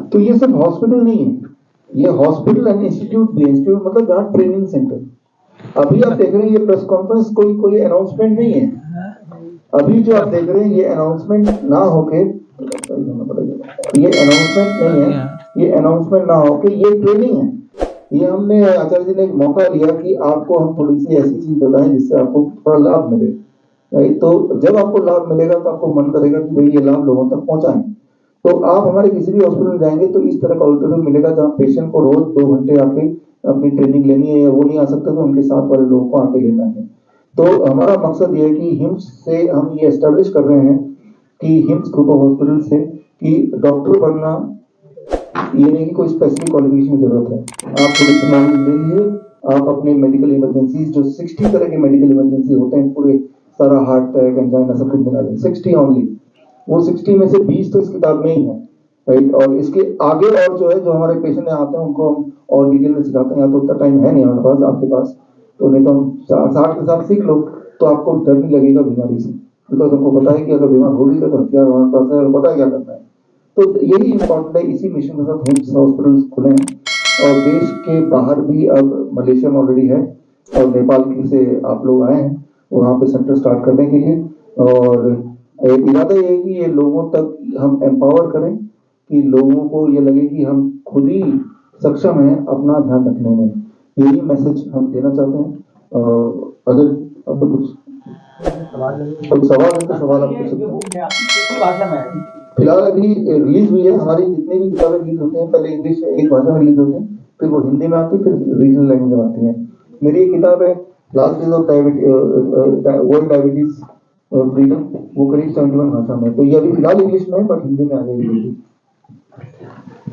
तो ये सब हॉस्पिटल नहीं है, ये हॉस्पिटल एंड इंस्टीट्यूट भी, इंस्टीट्यूट मतलब जहाँ ट्रेनिंग सेंटर। अभी आप देख रहे हैं ये प्रेस कॉन्फ्रेंस कोई अनाउंसमेंट नहीं है। अभी जो आप देख रहे हैं ये अनाउंसमेंट ना होके, ये अनाउंसमेंट नहीं है, ये अनाउंसमेंट ना होके ये ट्रेनिंग है। ये हमने आचार्य जी ने एक मौका लिया कि आपको हम थोड़ी सी ऐसी चीज बताएं जिससे आपको थोड़ा लाभ मिले, राइट। तो जब आपको लाभ मिलेगा तो आपको मन करेगा कि भाई ये लाभ लोगों तक पहुंचाएं। तो आप हमारे किसी भी हॉस्पिटल जाएंगे तो इस तरह का ऑडिटोरियम मिलेगा जहाँ पेशेंट को रोज 2 घंटे आके अपनी ट्रेनिंग लेनी है, या वो नहीं आ सकते तो उनके साथ वाले लोगों को आके लेना है। तो हमारा मकसद ये है कि हिम्स से हम ये एस्टेब्लिश कर रहे हैं कि हिम्स ग्रुप ऑफ हॉस्पिटल से कि डॉक्टर बनना ये नहीं कि कोई स्पेसिफिक क्वालिफिकेशन की जरूरत है। आप थोड़ी सी नॉलेज ले लीजिए, आप अपने मेडिकल इमरजेंसी जो 60 तरह के मेडिकल इमरजेंसी होते हैं, पूरे सारा हार्ट अटैक, एंजाइना सब कुछ मिला दें, 60 ओनली, वो 60 में से 20 तो इस किताब में ही है, राइट। और इसके आगे और जो है, जो हमारे पेशेंट आते हैं उनको हम और डिटेल में सिखाते हैं। या तो उतना टाइम है नहीं हमारे पास, आपके पास, तो नहीं तो हम 60 के साथ सीख लो तो आपको डर नहीं लगेगा बीमारी से, बिकॉज हमको पता है कि अगर बीमार हो भी गया तो हथियार हमारे पास है और पता है क्या करना है। तो यही इम्पोर्टेंट है। इसी मिशन के साथ हिम्स हॉस्पिटल खुले हैं, और देश के बाहर भी अब मलेशिया में ऑलरेडी है, और नेपाल से आप लोग आए हैं वहाँ पे सेंटर स्टार्ट करने के लिए। और इरादा ये है कि ये लोगों तक हम एम्पावर करें, कि लोगों को ये लगे कि हम खुद ही सक्षम हैं अपना ध्यान रखने में। यही मैसेज हम देना चाहते हैं। अगर कुछ सवाल है तो सवाल आप पूछ सकते हैं। फिलहाल अभी रिलीज हुई है, हमारी जितनी भी किताबें रिलीज होती हैं पहले इंग्लिश एक भाषा में रिलीज होती हैं, फिर वो हिंदी में आती है, फिर रीजनल लैंग्वेज में आती हैं। मेरी एक किताब है last days of world diabetes freedom, वो करीब 71 भाषा में, तो ये अभी फिलहाल इंग्लिश में है बट हिंदी में आ जाएगी।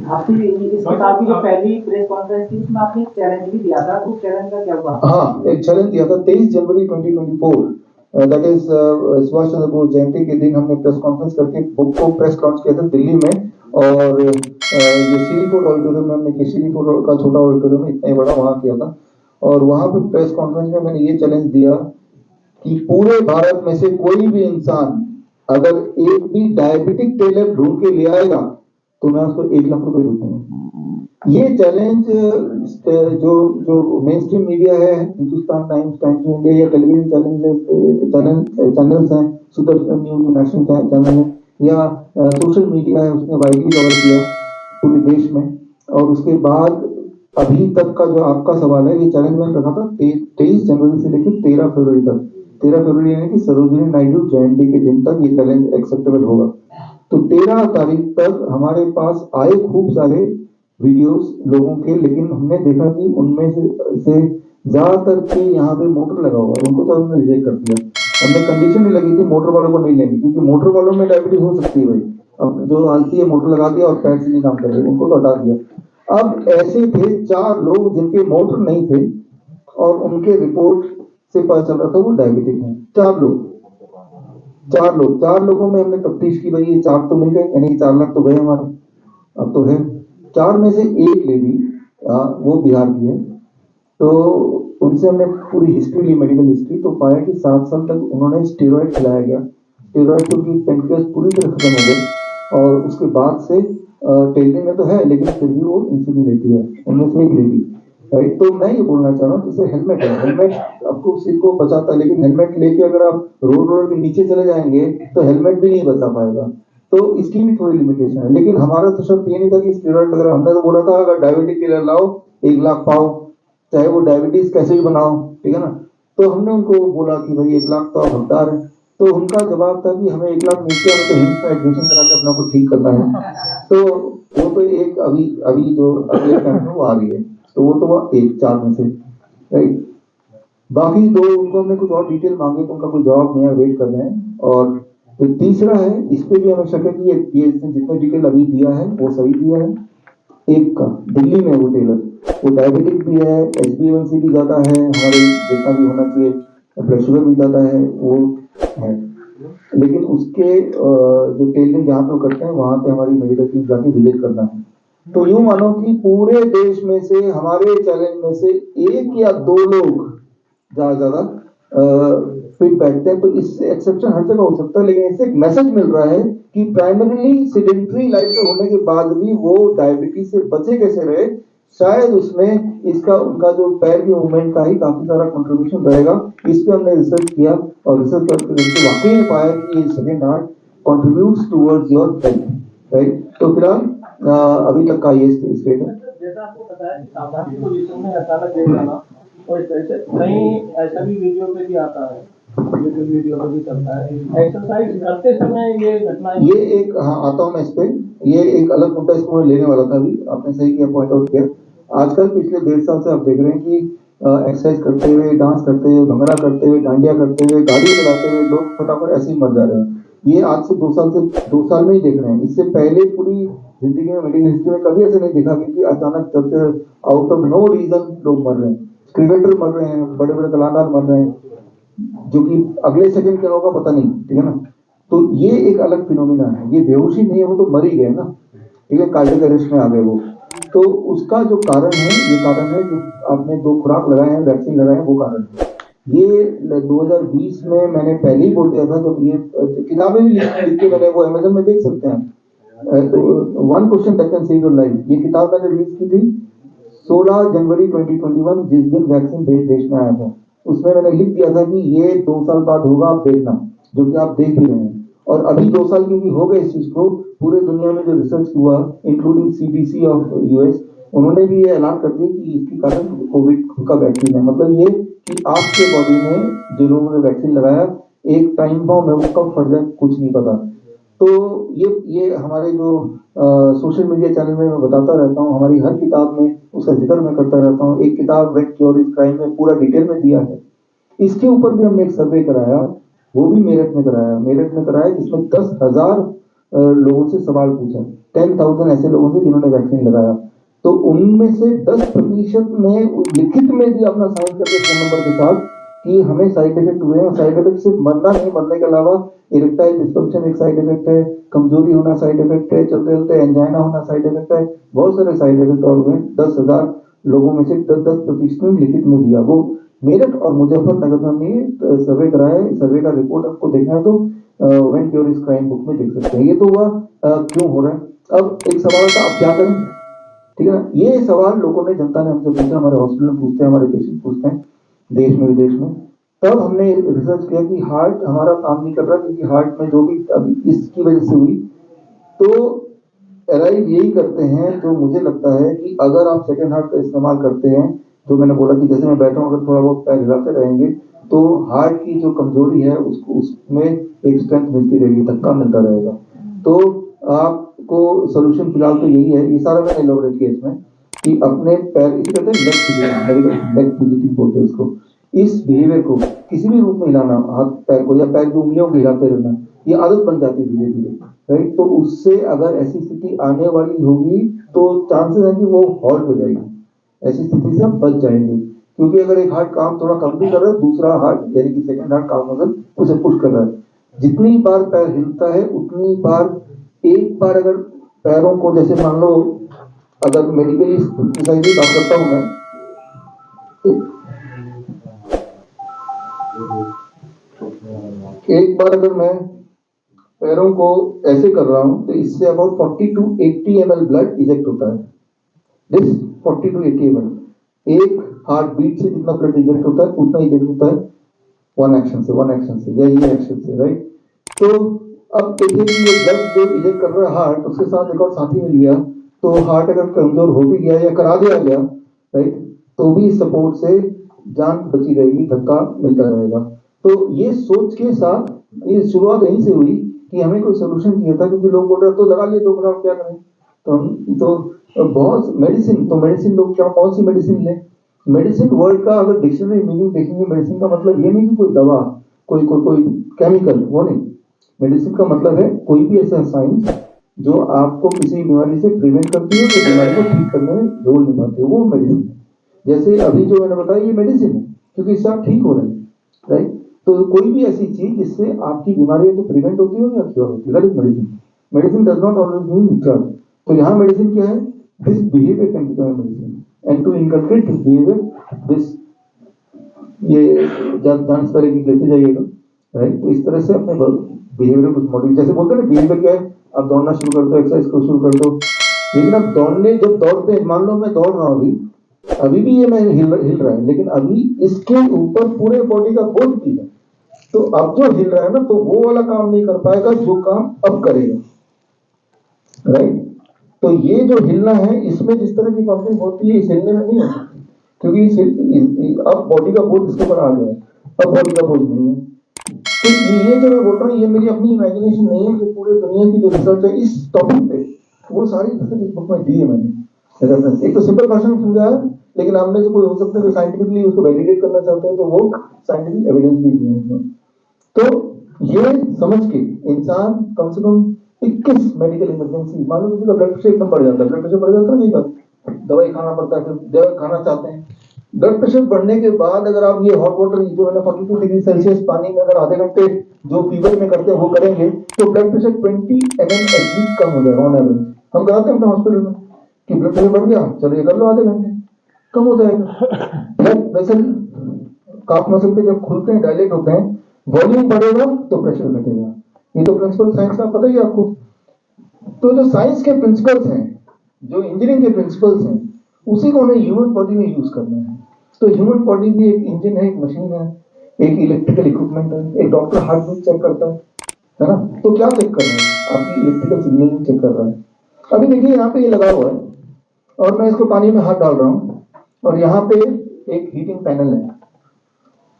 आपकी इस किताब की जो पहली प्रेस कॉन्फ्रेंस थी उसमें आपने एक चैलेंज भी दिया था, तो उस चैलेंज का क्या हुआ? हाँ, एक चैलेंज दिया था 23 जनवरी 2024, दैट इज सुभाष चंद्र बोस जयंती के दिन हमने प्रेस कॉन्फ्रेंस करके बुक को प्रेस लॉन्च किया था दिल्ली में, और ये श्रीफोर्ट ऑडिटोरियम में हमने श्रीफोर्ट का छोटा ऑडिटोरियम इतना ही बड़ा वहाँ किया था, और वहाँ पे प्रेस कॉन्फ्रेंस में मैंने ये चैलेंज दिया कि पूरे भारत में से कोई भी इंसान अगर एक भी डायबिटिक टेलर ढूंढ के ले आएगा तो मैं उसको 1 लाख रुपए दूंगा। ये चैलेंज जो जो मेन स्ट्रीम मीडिया है, Hindustan times, times of India या टेलीविजन चैनल्स हैं, सुदर्शन न्यूज, नेशनल चैनल है, या सोशल मीडिया है, उसने वाइडली कवर किया पूरे देश में। और उसके बाद अभी तक का जो आपका सवाल है, ये चैलेंज मैंने रखा था 23 जनवरी से लेकर 13 फरवरी तक। 13 फरवरी यानी कि सरोजिनी नायडू जयंती के दिन तक ये चैलेंज एक्सेप्टेबल होगा। तो 13 तारीख तक हमारे पास आए खूब सारे वीडियोस लोगों के, लेकिन हमने देखा कि उनमें से ज्यादातर के यहाँ पे मोटर लगा हुआ है, उनको तो हमने रिजेक्ट कर दिया। हमने कंडीशन भी लगी थी मोटर वालों को नहीं लेंगे, क्योंकि मोटर वालों में डायबिटीज हो सकती है भाई, अब जो आती है मोटर लगा दिया और पैर से नहीं काम कर रहे, उनको तो हटा दिया। अब ऐसे थे 4 लोग जिनके मोटर नहीं थे और उनके रिपोर्ट से पता चल रहा था वो डायबिटिक है। 4 लोगों में हमने तफ्तीश की, भाई ये 4 तो मिल गए, यानी 4 लाख तो गए हमारे, अब तो है। 4 में से एक लेडी, वो बिहार की है, तो उनसे हमने पूरी हिस्ट्री ली, मेडिकल हिस्ट्री, तो पाया कि 7 साल तक उन्होंने स्टेरॉइड खिलाया गया। स्टेरॉइड तो उनकी पेनक्रियास पूरी तरह खत्म हो गई, और उसके बाद से टेलरिंग में तो है लेकिन फिर भी वो इंसुलिन लेती है, उनमें से एक लेडी, राइट। तो मैं ये बोलना चाह रहा हूँ, जैसे हेलमेट है, हेलमेट आपको सिर को बचाता है, लेकिन हेलमेट लेके अगर आप रोड के नीचे चले जाएंगे तो हेलमेट भी नहीं बचा पाएगा, तो इसकी भी थोड़ी लिमिटेशन है। लेकिन हमारा तो शर्त ये नहीं था कि स्टेरॉइड वगैरह, हमने तो बोला था अगर डायबिटिक टेलर लाओ 1 लाख पाओ, चाहे वो डायबिटीज कैसे भी बनाओ, ठीक है ना। तो हमने उनको बोला कि भाई 1 लाख तो आप हकदार है, तो उनका जवाब था कि हमें 1 लाख नीचे, हमें तो हिम्स में एडमिशन करा के अपना को ठीक करना है। तो वो तो एक अभी जो अगले टाइम में वो आ रही है, तो वो तो एक 4 में से, राइट। बाकी 2 उनको हमने कुछ और डिटेल मांगे तो उनका कोई जवाब नहीं है, वेट कर रहे हैं। और तो तीसरा है, इस पे भी हमें शक है कि ये इसने जितने डिटेल अभी दिया है वो सही दिया है। एक का दिल्ली में वो टेलर, वो डायबिटिक भी है, HbA1c भी ज्यादा है, हमारे जितना भी होना चाहिए, ब्लड शुगर भी ज्यादा है, वो है। लेकिन उसके जो टेलरिंग जहाँ पे करते हैं वहां पे हमारी मेडिकल टीम जाके विजिट करना है। तो यूं मानो कि पूरे देश में से हमारे चैलेंज में से 1 या 2 लोग ज्यादा फिट बैठते हैं, तो इससे एक्सेप्शन हर जगह हो सकता है, लेकिन इससे एक मैसेज मिल रहा है कि प्राइमरीली सेडेंटरी लाइफ से होने के बाद भी वो डायबिटीज से बचे कैसे रहे। शायद उसमें इसका उनका जो पैर की मूवमेंट का ही काफी सारा कंट्रीब्यूशन रहेगा। इस पे हमने रिसर्च किया और रिसर्च करके वाकई में पाया कि ये second heart contributes towards your health, right. तो फिलहाल अभी तक का ये स्टेट है। जैसा आपको पता है कि सावधानी पोजीशन में अचानक गिर जाना, और इस तरह से कहीं ऐसा भी वीडियो पे भी आता है, वीडियो पे भी चलता है, एक्सरसाइज करते समय ये घटना, ये एक, हाँ आता हूँ मैं इस पे, ये एक अलग मुद्दा इसको लेने वाला था, अभी आपने सही किया, पॉइंट आउट किया। आजकल पिछले 1.5 साल से आप देख रहे हैं कि एक्सरसाइज करते हुए, डांस करते हुए, भंगड़ा करते हुए, डांडिया करते हुए, गाड़ी चलाते हुए लोग फटाफट ऐसे ही मर जा रहे हैं। ये आज से 2 साल में ही देख रहे हैं, इससे पहले पूरी जिंदगी में मेडिकल हिस्ट्री में कभी ऐसे नहीं देखा कि अचानक चलते आउट ऑफ नो रीजन लोग मर रहे हैं। क्रिकेटर मर रहे हैं, बड़े बड़े कलाकार मर रहे हैं, जो कि अगले सेकंड क्या होगा पता नहीं, ठीक है ना। तो ये एक अलग फिनोमिना है, ये बेहोशी नहीं है, वो तो मर ही गए ना, ठीक है, कार्डियक अरेस्ट में आ गए वो। तो उसका जो कारण है, ये कारण है कि आपने 2 खुराक लगाए हैं, वैक्सीन लगाए हैं, वो कारण है। ये 2020 में मैंने पहले ही बोल दिया था, जब ये किताबें भी लिख के मैंने, वो अमेज़न में देख सकते हैं, 1 question that can save your life, ये किताब मैंने रिलीज की थी 16 जनवरी 2021, जिस दिन वैक्सीन देश में आया था। उसमें मैंने लिख दिया था कि ये 2 साल बाद होगा, आप देखना, जो कि आप देख ही रहे हैं। और अभी 2 साल क्योंकि हो गए इस चीज को, पूरे दुनिया में जो रिसर्च हुआ, इंक्लूडिंग CDC ऑफ US, उन्होंने भी ये ऐलान कर दिया कि इसकी कारण कोविड का वैक्सीन है। मतलब ये कि आपके बॉडी में जो लोगों ने वैक्सीन लगाया, एक टाइम बॉम्ब है, वो कब फट जाए कुछ नहीं पता। तो ये हमारे जो सोशल मीडिया चैनल में मैं बताता रहता हूँ, हमारी हर किताब में उसका जिक्र मैं करता रहता हूँ। एक किताब व्हेन क्योर इज क्राइम में पूरा डिटेल में दिया है। इसके ऊपर भी हमने एक सर्वे कराया, वो भी मेरठ में कराया, जिसमें 10,000 लोगों से सवाल पूछा, 10,000 ऐसे लोगों से जिन्होंने वैक्सीन लगाया। तो उनमें से 10% ने लिखित में भी अपना साइन करके फोन नंबर के साथ कि हमें साइड इफेक्ट हुए हैं। साइड इफेक्ट सिर्फ मरना नहीं, मरने के अलावा इरेक्टाइल डिस्फंक्शन एक साइड इफेक्ट है, कमजोरी होना साइड इफेक्ट है, चलते चलते एंजाइना होना साइड इफेक्ट है, बहुत सारे साइड इफेक्ट और हुए। 10,000 लोगों में से 10% ने लिखित में दिया। वो मेरठ और मुजफ्फरनगर में हमने सर्वे कराया है। सर्वे का रिपोर्ट आपको देखना है तो when cure is crime book में देख सकते हैं। ये तो हुआ क्यों हो रहा है। अब एक सवाल था, अब क्या करें, ठीक है ना। ये सवाल लोगों ने, जनता ने हमसे पूछा, हमारे हॉस्पिटल में पूछते हैं, हमारे पेशेंट पूछते हैं, देश में विदेश में। तब हमने रिसर्च किया कि हार्ट हमारा काम नहीं कर रहा, क्योंकि हार्ट में जो भी अभी इसकी वजह से हुई। तो एराइव यही करते हैं, जो मुझे लगता है कि अगर आप सेकेंड हार्ट का इस्तेमाल करते हैं, जो मैंने बोला कि जैसे मैं बैठा हूँ, अगर थोड़ा बहुत पैर हिलाते रहेंगे तो हार्ट की जो कमजोरी है उसको, उसमें एक स्ट्रेंथ मिलती रहेगी, धक्का मिलता रहेगा। तो आपको सोल्यूशन फिलहाल तो यही है, ये सारा मैंने एलोबरेट किया इसमें, कि अपने पैर, इसे कहते हैं लेग फिजिटिंग बोलते हैं इसको। इस बिहेवियर को किसी भी रूप में हिलाना, हाथ पैर को या पैर की उंगलियों को हिलाते रहना, ये आदत बन जाती है धीरे धीरे, राइट। तो उससे अगर ऐसी स्थिति आने वाली होगी तो चांसेस है कि वो हॉल्ट हो जाएगी, ऐसी स्थिति से हम बच जाएंगे। क्योंकि अगर एक हार्ट काम थोड़ा कम भी कर रहा है, दूसरा हार्ट यानी कि सेकंड हार्ट काम मसल उसे पुश कर रहा है। जितनी बार पैर हिलता है उतनी बार, एक बार अगर पैरों को, जैसे मान लो अगर मेडिकली एक्सरसाइज बात करता हूं मैं, एक बार अगर मैं पैरों को ऐसे कर रहा हूं तो इससे about 40 to 80 ml blood eject होता है। दिस 40 to 80 ml, एक हार्ट बीट से जितना ब्लड इजेक्ट होता है उतना इजेक्ट होता है वन एक्शन से या ये एक्शन से, राइट। तो अब देखिए कि ये ब्लड जो इजेक्ट कर रहा है हार्ट, उसके साथ एक और साथी मिल गया, तो हार्ट अगर कमजोर हो भी गया या करा दिया गया, राइट, तो भी सपोर्ट से जान बची रहेगी, धक्का मिलता रहेगा। तो ये सोच के साथ ये शुरुआत यहीं से हुई कि हमें कोई सोल्यूशन चाहिए था, क्योंकि लोग बोल रहे तो लगा लिए 2 करोड़, क्या करें। तो हम तो बहुत मेडिसिन लोग क्या, कौन सी मेडिसिन लें। मेडिसिन वर्ड का अगर डिक्शनरी मीनिंग देखेंगे, मेडिसिन का मतलब ये नहीं कि कोई दवा, कोई केमिकल, वो नहीं। मेडिसिन का मतलब है कोई भी ऐसा साइंस जो आपको किसी बीमारी से प्रिवेंट करती है, जो बीमारी को ठीक करने में रोल निभाती है, वो मेडिसिन है। जैसे अभी जो मैंने बताया ये मेडिसिन है, क्योंकि इससे आप ठीक हो रहे हैं, राइट। तो कोई भी ऐसी चीज जिससे आपकी बीमारी तो प्रिवेंट होती हो या क्योर होती है, that is medicine. Medicine does not always mean drug. तो यहाँ मेडिसिन क्या है, this behaviour can become medicine and to inculcate this behaviour, this, ये डांस करेगी लेते जाइएगा, राइट। तो इस तरह से अपने बिहेवियर कुछ मॉडिफाई, जैसे बोलते हैं ना बिहेवियर क्या है, आप दौड़ना शुरू कर दो, एक्सरसाइज को शुरू कर दो। लेकिन अब दौड़ने, जब दौड़ते हैं, मान लो मैं दौड़ रहा हूँ अभी भी ये मैं हिल रहा है, लेकिन अभी इसके ऊपर पूरे बॉडी का बोझ भी है, तो अब जो हिल रहा है ना, तो वो वाला काम नहीं कर पाएगा जो काम अब करेगा, राइट। तो ये जो हिलना है, इसमें जिस तरह की पंपिंग होती है, इस हिलने में नहीं हो सकती, क्योंकि अब बॉडी का बोझ इसके ऊपर आ गया है, अब बॉडी का बोझ नहीं है। तो ये जो मैं बोल रहा हूँ, ये मेरी अपनी इमेजिनेशन नहीं है, ये पूरे दुनिया की जो रिसर्च है इस टॉपिक पे, वो सारी रिसर्च इस बुक में दी है मैंने रेफरेंस। एक तो सिंपल भाषा में समझाया, लेकिन आपने जो कोई हो सकता है जो साइंटिफिकली उसको वैलिडेट करना चाहते हैं, तो वो साइंटिफिक एविडेंस भी दिए हैं। तो ये समझ के इंसान कम से कम 21 मेडिकल इमरजेंसी, मान लो किसी का ब्लड प्रेशर एकदम बढ़ जाता है, ब्लड प्रेशर बढ़ जाता है, नहीं बात, दवाई खाना पड़ता है, फिर दवाई खाना चाहते हैं। ब्लड प्रेशर बढ़ने के बाद अगर आप ये हॉट वाटर, जो मैंने 42 डिग्री सेल्सियस पानी में अगर आधे घंटे जो फीवर में करते हैं वो करेंगे, तो ब्लड प्रेशर 20 mm एटलीस्ट कम हो जाएगा ऑन एवरेज। हम कराते हैं अपने हॉस्पिटल में कि ब्लड प्रेशर बढ़ गया, चलो ये कर लो, आधे घंटे कम हो जाएगा। ब्लड वेसल, काफ मसल पे जब खुलते हैं, डायलेट होते हैं, वॉल्यूम बढ़ेगा तो प्रेशर घटेगा। ये तो प्रिंसिपल साइंस का पता ही है आपको। तो जो साइंस के प्रिंसिपल्स हैं, जो इंजीनियरिंग के प्रिंसिपल्स हैं, उसी को हमें ह्यूमन बॉडी में यूज करना है। तो ह्यूमन बॉडी भी एक इंजन है, एक मशीन है, एक इलेक्ट्रिकल इक्विपमेंट है। एक डॉक्टर हार्ट बीट चेक करता है ना, तो क्या चेक कर रहा है, आपकी इलेक्ट्रिकल सिग्नलिंग चेक कर रहा है। अभी देखिए यहाँ पे ये लगा हुआ है और मैं इसको पानी में हाथ डाल रहा हूँ और यहाँ पे एक हीटिंग पैनल है,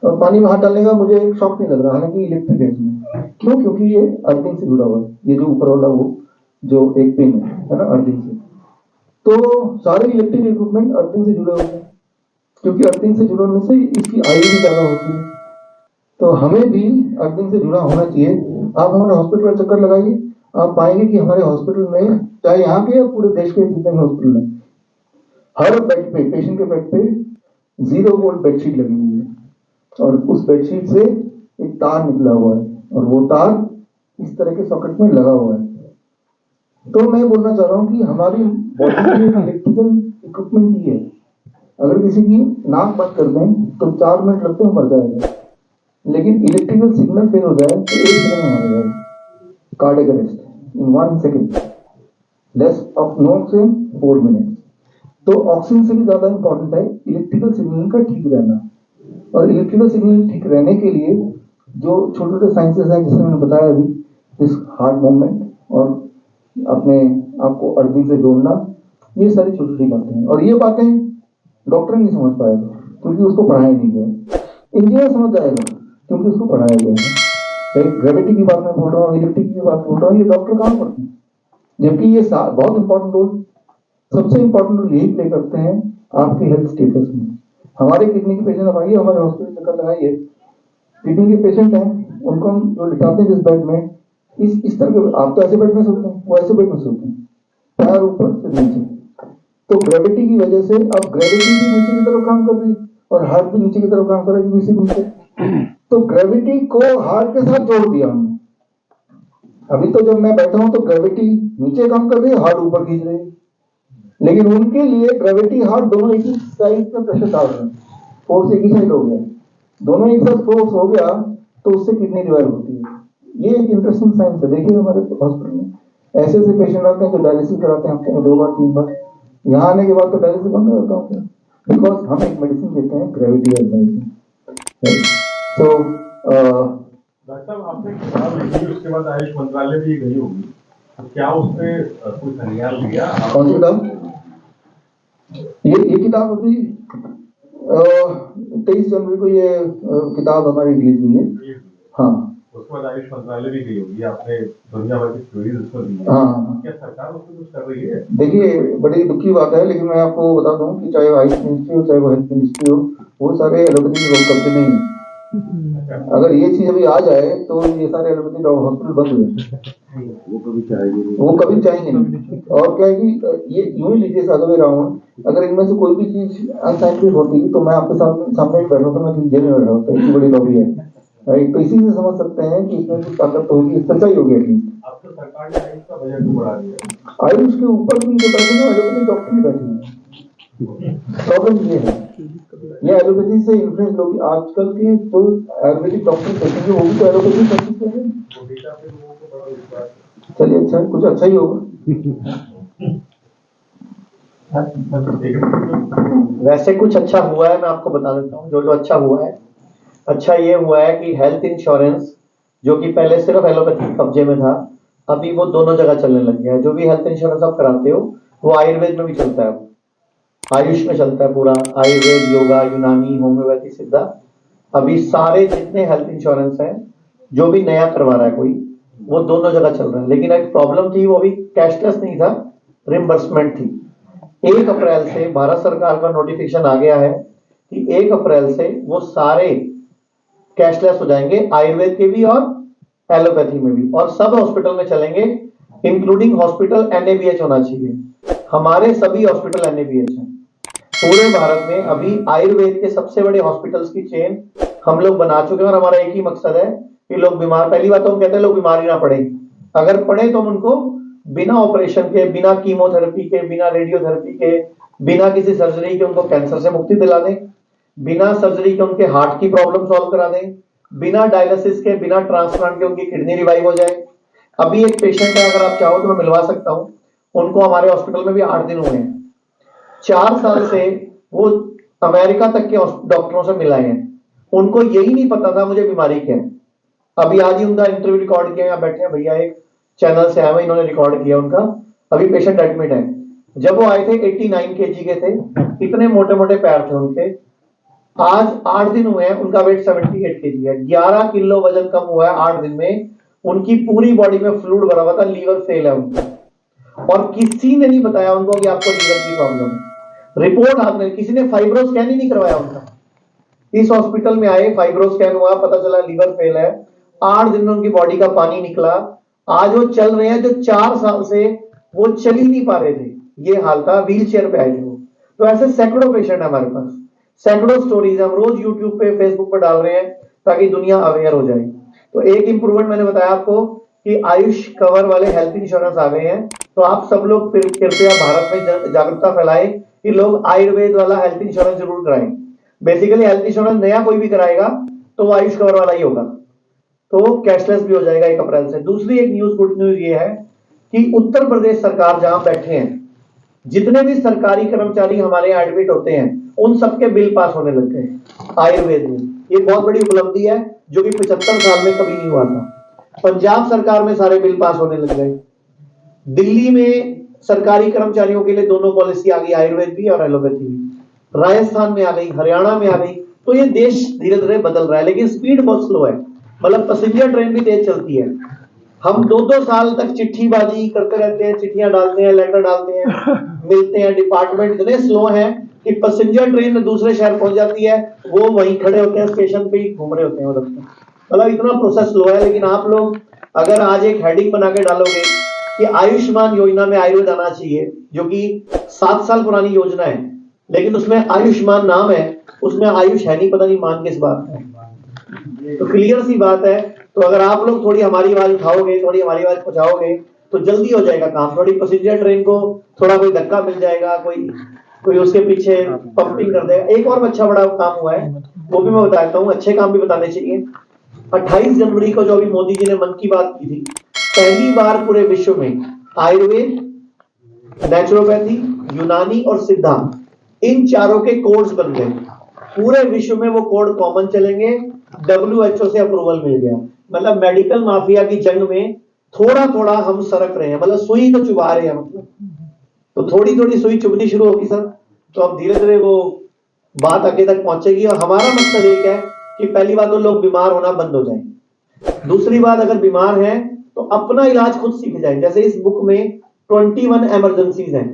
और पानी में हाथ डालने का मुझे शौक नहीं लग रहा, हालांकि इलेक्ट्रिक है इसमें। क्यों? क्योंकि ये अर्थिंग से जुड़ा हुआ है, ये जो ऊपर वाला वो जो एक पिन है ना अर्थिंग से। तो सारे इलेक्ट्रिक इक्विपमेंट अर्थिंग से जुड़े होते हैं, क्योंकि अर्थिंग से जुड़ने से इसकी आयु भी ज्यादा होती है। तो हमें भी अर्थिंग से जुड़ा होना चाहिए। आप हमारे हॉस्पिटल में चक्कर लगाइए, आप पाएंगे कि हमारे हॉस्पिटल में, चाहे यहाँ के या पूरे देश के जितने भी हॉस्पिटल हैं, हर बेड पे, पेशेंट के बेड पे 0 वोल्ट बेडशीट लगी हुई है, और उस बेडशीट से एक तार निकला हुआ है, और वो तार इस तरह के सॉकेट में लगा हुआ है। तो मैं बोलना चाह रहा हूँ कि हमारी बॉडी में इलेक्ट्रिकल इक्विपमेंट ही है। अगर किसी की नाक बंद कर दें तो 4 मिनट लगते हैं मर जाएगा, लेकिन इलेक्ट्रिकल सिग्नल फेल हो जाए तो 1 सेकंड में मर जाएगा। Cardiac arrest in 1 second, less of no से 4 मिनट। तो ऑक्सीजन से भी ज्यादा इंपॉर्टेंट है इलेक्ट्रिकल सिग्नल का ठीक रहना। और इलेक्ट्रिकल सिग्नल ठीक रहने के लिए जो छोटे छोटे साइंसेस हैं, जिसमें मैंने बताया अभी, इस हार्ट मूवमेंट और अपने आपको अर्थिंग से जोड़ना, ये सारी छोटी छोटी बातें हैं। और ये बातें डॉक्टर नहीं समझ पाएगा क्योंकि उसको पढ़ाया नहीं गया। इंजीनियर समझ जाएगा क्योंकि उसको पढ़ाया गया है। ग्रेविटी की बात मैं बोल रहा हूँ, इलेक्ट्रिक की बात बोल रहा हूँ, ये डॉक्टर काम करते हैं। जबकि ये बहुत इंपॉर्टेंट रोल, सबसे इंपॉर्टेंट रोल यही प्ले करते हैं आपके हेल्थ स्टेटस में। हमारे किडनी के पेशेंट आइए, हमारे हॉस्पिटल चक्कर लगाइए, किडनी के पेशेंट हैं, उनको हम जो लिटाते हैं जिस बेड में, इस तरह के, आप तो ऐसे बेड में सोते हैं, वो ऐसे बेड में सोते हैं, पैर ऊपर से नीचे। तो ग्रेविटी की वजह से अब ग्रेविटी भी नीचे की तरफ काम कर रही है और हार्ट भी नीचे की तरफ काम कर रहा है इसी नीचे। तो ग्रेविटी को हार्ट के साथ जोड़ दिया हमने। अभी तो जब मैं बैठा हूं तो ग्रेविटी नीचे काम कर रही है, हार्ट ऊपर खींच रही है, लेकिन उनके लिए ग्रेविटी हार्ट दोनों एक ही साइड में प्रेशर डाल रहे हैं, फोर्स एक ही साइड हो गया, दोनों एक साथ फोर्स हो गया तो उससे किडनी रिवाइव होती है। ये एक इंटरेस्टिंग साइंस है। देखिए हमारे हॉस्पिटल में ऐसे ऐसे पेशेंट आते हैं जो डायलिसिस कराते हैं हफ्ते में 2 बार 3 बार, यहाँ आने के बाद तो डायलिसिस बंद हो जाता है, बिकॉज हम एक मेडिसिन देते हैं, ग्रेविटी एज मेडिसिन। तो डॉक्टर साहब, आपने किताब लिखी, उसके बाद आयुष मंत्रालय भी गई होगी, तो क्या उस पे कोई संज्ञान लिया? कौन सी किताब? ये किताब अभी 23 जनवरी को ये किताब हमारी रिलीज हुई है। हाँ, उसके बाद आयुष मंत्रालय भी गई होगी, आपने दुनिया भर की थ्योरीज उसको दी है। हाँ, क्या सरकार उसको कुछ कर रही है? देखिए बड़ी दुख की बात है, लेकिन मैं आपको बता दूं कि चाहे वो आयुष मिनिस्ट्री हो, चाहे वो हेल्थ मिनिस्ट्री हो, वो सारे एलोपैथी के लोग कब्जे नहीं है। अगर ये चीज अभी आ जाए तो ये सारे एलोपैथी हॉस्पिटल बंद हो जाए, वो कभी चाहेंगे नहीं। और क्या है कि ये यूं ही लीजिए साधु राउंड, अगर इनमें से कोई भी चीज अनसाइंटिफिक होती तो मैं आपके सामने बैठ रहा था, मैं किसी जेल में बैठ रहा होता, इतनी बड़ी लॉबी है। राइट, तो इसी से समझ सकते हैं कि इसमें कुछ ताकत होगी, सच्चाई होगी। अब तो सरकार ने आयुष का बजट भी बढ़ा दिया। आयुष के ऊपर भी जो बैठे हैं एलोपैथी डॉक्टर ही बैठे हैं। प्रॉब्लम ये है, ये एलोपैथी से इन्फ्लुएंस लोग आजकल के जो आयुर्वेदिक डॉक्टर देखेंगे वो भी तो एलोपैथी प्रैक्टिस कर रहे हैं। चलिए अच्छा, कुछ अच्छा ही होगा। वैसे कुछ अच्छा हुआ है, मैं आपको बता देता हूँ जो अच्छा हुआ है। अच्छा ये हुआ है कि हेल्थ इंश्योरेंस, जो कि पहले सिर्फ एलोपैथी कब्जे में था, अभी वो दोनों जगह चलने लग गया है। जो भी हेल्थ इंश्योरेंस आप कराते हो वो आयुर्वेद में भी चलता है, आयुष में चलता है पूरा, आयुर्वेद, योगा, यूनानी, होम्योपैथी, सिद्धा। अभी सारे जितने हेल्थ इंश्योरेंस है, जो भी नया करवा रहा है कोई, वो दोनों जगह चल रहा है। लेकिन एक प्रॉब्लम थी, वो भी कैशलेस नहीं था, रिम्बर्समेंट थी। 1 अप्रैल से भारत सरकार का नोटिफिकेशन आ गया है कि 1 अप्रैल से वो सारे कैशलेस हो जाएंगे, आयुर्वेद के भी और एलोपैथी में भी, और सब हॉस्पिटल में चलेंगे, इंक्लूडिंग हॉस्पिटल NABH होना चाहिए। हमारे सभी हॉस्पिटल NABH हैं पूरे भारत में। अभी आयुर्वेद के सबसे बड़े हॉस्पिटल्स की चेन हम लोग बना चुके हैं, और हमारा एक ही मकसद है कि लोग बीमार, पहली बात तो हम कहते हैं लोग बीमार ही ना पड़े, अगर पड़े तो हम उनको बिना ऑपरेशन के, बिना कीमोथेरेपी के, बिना रेडियोथेरेपी के, बिना किसी सर्जरी के उनको कैंसर से मुक्ति दिला दें, बिना सर्जरी के उनके हार्ट की प्रॉब्लम सॉल्व करा दें, बिना डायलिसिस के, बिना ट्रांसप्लांट के उनकी किडनी रिवाइव हो जाए। अभी एक पेशेंट है, अगर आप चाहो तो मैं मिलवा सकता हूं, उनको हमारे हॉस्पिटल में भी 8 दिन हुए हैं। 4 साल से वो अमेरिका तक के डॉक्टरों से मिलाए हैं, उनको यही नहीं पता था मुझे बीमारी क्या है। अभी आज ही उनका इंटरव्यू रिकॉर्ड किया, यहाँ बैठे हैं भैया, एक चैनल से आए हुए, इन्होंने रिकॉर्ड किया उनका। अभी पेशेंट एडमिट है, जब वो आए थे 89 kg के थे, इतने मोटे मोटे पैर थे उनके, आज 8 दिन हुए हैं, उनका वेट 78 kg है, 11 किलो वजन कम हुआ है 8 दिन में। उनकी पूरी बॉडी में फ्लूइड भरा हुआ था, लीवर फेल है उनका, और किसी ने नहीं बताया उनको कि आपको लीवर की प्रॉब्लम है। रिपोर्ट आपने, किसी ने फाइब्रो स्कैन ही नहीं करवाया उनका। इस हॉस्पिटल में आए, फाइब्रो स्कैन हुआ, पता चला लीवर फेल है, 8 दिन में उनकी बॉडी का पानी निकला। आज वो चल रहे हैं, जो 4 साल से वो चल ही नहीं पा रहे थे, ये हाल था, व्हील चेयर पे आए थे वो। तो ऐसे सैकड़ों पेशेंट है हमारे पास, सैकड़ों स्टोरीज हम रोज यूट्यूब पे, फेसबुक पे डाल रहे हैं ताकि दुनिया अवेयर हो जाए। तो एक इंप्रूवमेंट मैंने बताया आपको कि आयुष कवर वाले हेल्थ इंश्योरेंस आ गए हैं। तो आप सब लोग कृपया भारत में जागरूकता फैलाएं कि लोग आयुर्वेद वाला हेल्थ इंश्योरेंस जरूर कराएं। बेसिकली हेल्थ इंश्योरेंस नया कोई भी कराएगा तो वो आयुष कवर वाला ही होगा, तो कैशलेस भी हो जाएगा 1 अप्रैल से। दूसरी एक न्यूज, गुड न्यूज ये है कि उत्तर प्रदेश सरकार जहां बैठे हैं, जितने भी सरकारी कर्मचारी हमारे यहाँ एडमिट होते हैं, उन सबके बिल पास होने लग गए आयुर्वेद में। ये बहुत बड़ी उपलब्धि है जो कि 75 साल में कभी नहीं हुआ था। पंजाब सरकार में सारे बिल पास होने लग गए। दिल्ली में सरकारी कर्मचारियों के लिए दोनों पॉलिसी आ गई, आयुर्वेद भी और एलोपैथी भी। राजस्थान में आ गई, हरियाणा में आ गई। तो ये देश धीरे धीरे बदल रहा है, लेकिन स्पीड बहुत स्लो है। मतलब पैसेंजर ट्रेन भी तेज चलती है। हम 2-2 साल तक चिट्ठीबाजी करते रहते हैं, चिट्ठियां डालते हैं, लेटर डालते हैं, मिलते हैं। डिपार्टमेंट इतने स्लो हैं कि पैसेंजर ट्रेन दूसरे शहर पहुंच जाती है, वो वहीं खड़े होते हैं, स्टेशन पे ही घूम रहे होते हैं वो रास्ते। मतलब इतना प्रोसेस स्लो है। लेकिन आप लोग अगर आज एक हेडिंग बना के डालोगे कि आयुष्मान योजना में आयुर्वेद आना चाहिए, जो कि 7 साल पुरानी योजना है, लेकिन उसमें आयुष्मान नाम है, उसमें आयुष है नहीं, पता नहीं मान किस बात है। तो क्लियर सी बात है। तो अगर आप लोग थोड़ी हमारी आवाज उठाओगे, थोड़ी हमारी आवाज पहुंचाओगे, तो जल्दी हो जाएगा काम। थोड़ी पैसेंजर ट्रेन को थोड़ा कोई धक्का मिल जाएगा, कोई उसके पीछे पंपिंग कर देगा। एक और अच्छा बड़ा काम हुआ है, वो भी मैं बताता हूँ, अच्छे काम भी बताने चाहिए। 28 जनवरी को जो अभी मोदी जी ने मन की बात की थी, पहली बार पूरे विश्व में आयुर्वेद, नेचुरोपैथी, यूनानी और सिद्धा, इन चारों के कोड्स बन गए। पूरे विश्व में वो कोड कॉमन चलेंगे। WHO से अप्रूवल मिल गया। मतलब मेडिकल माफिया की जंग में थोड़ा थोड़ा हम सरक रहे हैं, मतलब सुई तो चुभा रहे हैं। मतलब तो थोड़ी थोड़ी सुई चुभनी शुरू होगी सर, तो अब धीरे धीरे वो बात आगे तक पहुंचेगी। और हमारा मकसद एक है कि पहली बात तो लोग बीमार होना बंद हो जाए। दूसरी बात, अगर बीमार है तो अपना इलाज खुद सीख जाए। जैसे इस बुक में 21 इमरजेंसीज हैं।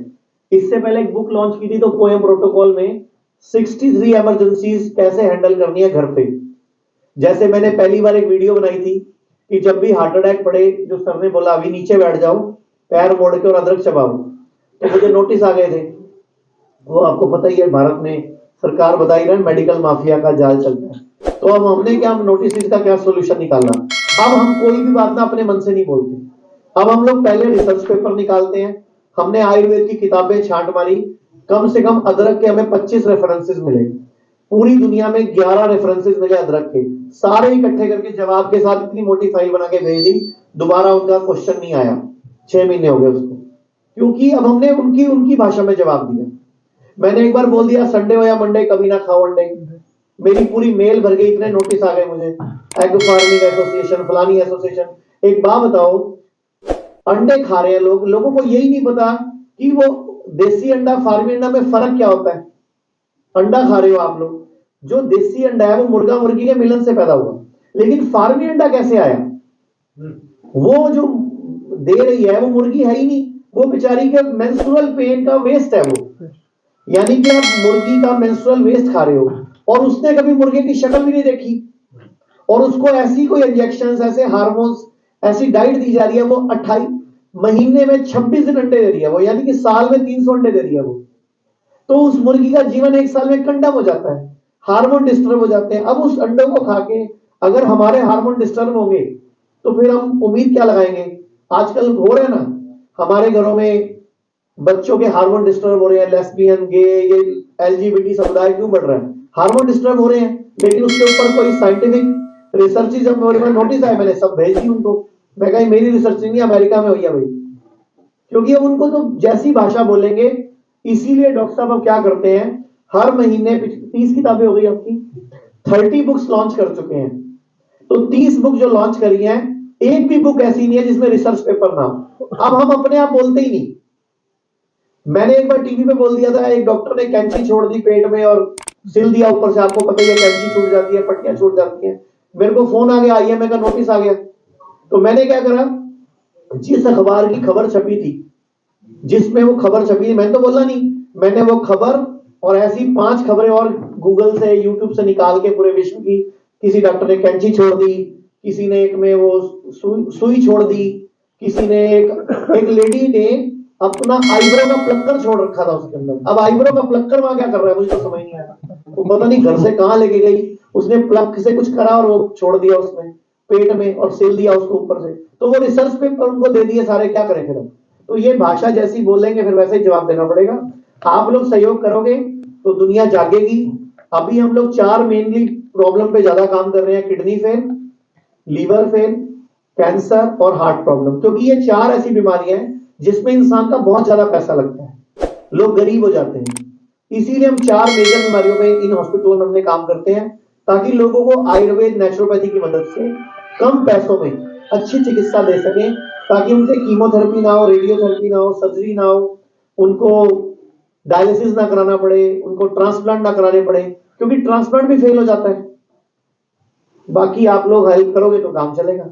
इससे पहले एक बुक लॉन्च की थी तो पोएम प्रोटोकॉल में 63 इमरजेंसीज कैसे हैंडल करनी है घर पे। जैसे मैंने पहली बार एक वीडियो बनाई थी कि जब भी हार्ट अटैक पड़े, जो सर ने बोला अभी नीचे बैठ जाओ, पैर मोड़ के और अदरक चबाओ, तो मुझे नोटिस आ गए थे। वो आपको पता ही है, भारत में सरकार बता ही रहा है मेडिकल माफिया का जाल चलता है। तो अब हमने क्या, नोटिस का क्या सोल्यूशन निकालना। अब हम कोई भी बात ना अपने मन से नहीं बोलते। अब हम लोग पहले रिसर्च पेपर निकालते हैं। हमने आयुर्वेद की किताबें छांट मारी, कम से कम अदरक के हमें 25 रेफरेंसेस मिले। पूरी दुनिया में 11 रेफरेंसेस मिले अदरक के, सारे इकट्ठे करके जवाब के साथ इतनी मोटी फाइल बना के भेज दी। दोबारा उनका क्वेश्चन नहीं आया, 6 महीने हो गए उसको, क्योंकि अब हमने उनकी भाषा में जवाब दिया। मैंने एक बार बोल दिया संडे हो या मंडे कभी ना खाओ अंडे, मेरी पूरी मेल भर गई, इतने नोटिस आ गए मुझे, एग फार्मिंग एसोसिएशन, फलानी एसोसिएशन। एक बात बताओ, अंडे खा रहे हैं लोग, लोगों को यही नहीं पता कि वो देसी अंडा, फार्मी अंडा में फर्क क्या होता है। अंडा खा रहे हो आप लोग, जो देसी अंडा है वो मुर्गा मुर्गी के मिलन से पैदा हुआ, लेकिन फार्मी अंडा कैसे आया? वो जो दे रही है वो मुर्गी है ही नहीं, वो बेचारी के मेंस्ट्रुअल पेन का वेस्ट है वो। यानी कि आप मुर्गी का मेंस्ट्रुअल वेस्ट खा रहे हो, और उसने कभी मुर्गे की शक्ल भी नहीं देखी, और उसको ऐसी कोई इंजेक्शन, ऐसे हार्मोन्स, ऐसी डाइट दी जा रही है। वो 28 महीने में 26 दिन अंडे दे रही है वो, यानी कि साल में 300 अंडे दे रही है वो। तो उस मुर्गी का जीवन 1 साल में कंडम हो जाता है, हार्मोन डिस्टर्ब हो जाते हैं। अब उस अंडों को खा के अगर हमारे हार्मोन डिस्टर्ब होंगे तो फिर हम उम्मीद क्या लगाएंगे? आजकल हो रहे हैं ना हमारे घरों में, बच्चों के हार्मोन डिस्टर्ब हो रहे हैं, लेस्बियन, गे, ये LGBT समुदाय क्यों बढ़ रहा है? हार्मोन डिस्टर्ब हो रहे हैं, लेकिन उसके ऊपर कोई साइंटिफिक रिसर्च, जब मेरे पास नोटिस आया मैंने सब भेज दी उनको। मैं कहा मेरी रिसर्च नहीं, अमेरिका में हुई है भाई, क्योंकि अब उनको तो जैसी भाषा बोलेंगे। इसीलिए डॉक्टर साहब अब क्या करते हैं, हर महीने 30 किताबें हो गई आपकी, 30 बुक्स लॉन्च कर चुके हैं। तो 30 बुक जो लॉन्च करी हैं, एक भी बुक ऐसी नहीं है जिसमें रिसर्च पेपर ना हो। अब हम अपने आप बोलते ही नहीं। मैंने एक बार टीवी पे बोल दिया था, एक डॉक्टर ने कैंची छोड़ दी पेट में और सिल दिया ऊपर से, आपको पता ही है कैंची छूट जाती है, पट्टियां छूट जाती है। मेरे को फोन आ गया, IMA का नोटिस आ गया, तो मैंने क्या करा, जिस अखबार की खबर छपी थी, जिसमें वो खबर छपी थी, मैंने तो बोला नहीं, मैंने वो खबर और ऐसी 5 खबरें और गूगल से यूट्यूब से निकाल के पूरे विश्व की, किसी डॉक्टर ने कैंची छोड़ दी, किसी ने एक में वो सुई छोड़ दी, किसी ने एक लेडी ने अपना आईब्रो का प्लक्कर छोड़ रखा था उसके अंदर। अब आईब्रो का प्लक्कर वहां क्या कर रहा है मुझे तो समझ नहीं आया, वो पता नहीं घर से कहां लेके गई, उसने प्लग से कुछ करा और वो छोड़ दिया उसमें पेट में और सिल दिया उसको ऊपर से, तो वो रिसर्च पेपर उनको दे दिए सारे, क्या करें फिर हम? तो ये भाषा जैसी बोलेंगे फिर वैसे ही जवाब देना पड़ेगा। आप लोग सहयोग करोगे तो दुनिया जागेगी। अभी हम लोग 4 मेनली प्रॉब्लम पे ज्यादा काम कर रहे हैं, kidney fail, liver fail, cancer और हार्ट प्रॉब्लम, क्योंकि ये 4 ऐसी बीमारियां हैं जिसमें इंसान का बहुत ज्यादा पैसा लगता है, लोग गरीब हो जाते हैं। इसीलिए हम 4 मेजर बीमारियों में इन हॉस्पिटलों में हमने काम करते हैं, ताकि लोगों को आयुर्वेद नेचुरोपैथी की मदद से कम पैसों में अच्छी चिकित्सा दे सकें, ताकि उनसे कीमोथेरेपी ना हो, रेडियोथेरेपी ना हो, सर्जरी ना हो, उनको डायलिसिस ना कराना पड़े, उनको ट्रांसप्लांट ना कराने पड़े, क्योंकि ट्रांसप्लांट भी फेल हो जाता है। बाकी आप लोग हेल्प करोगे तो काम चलेगा।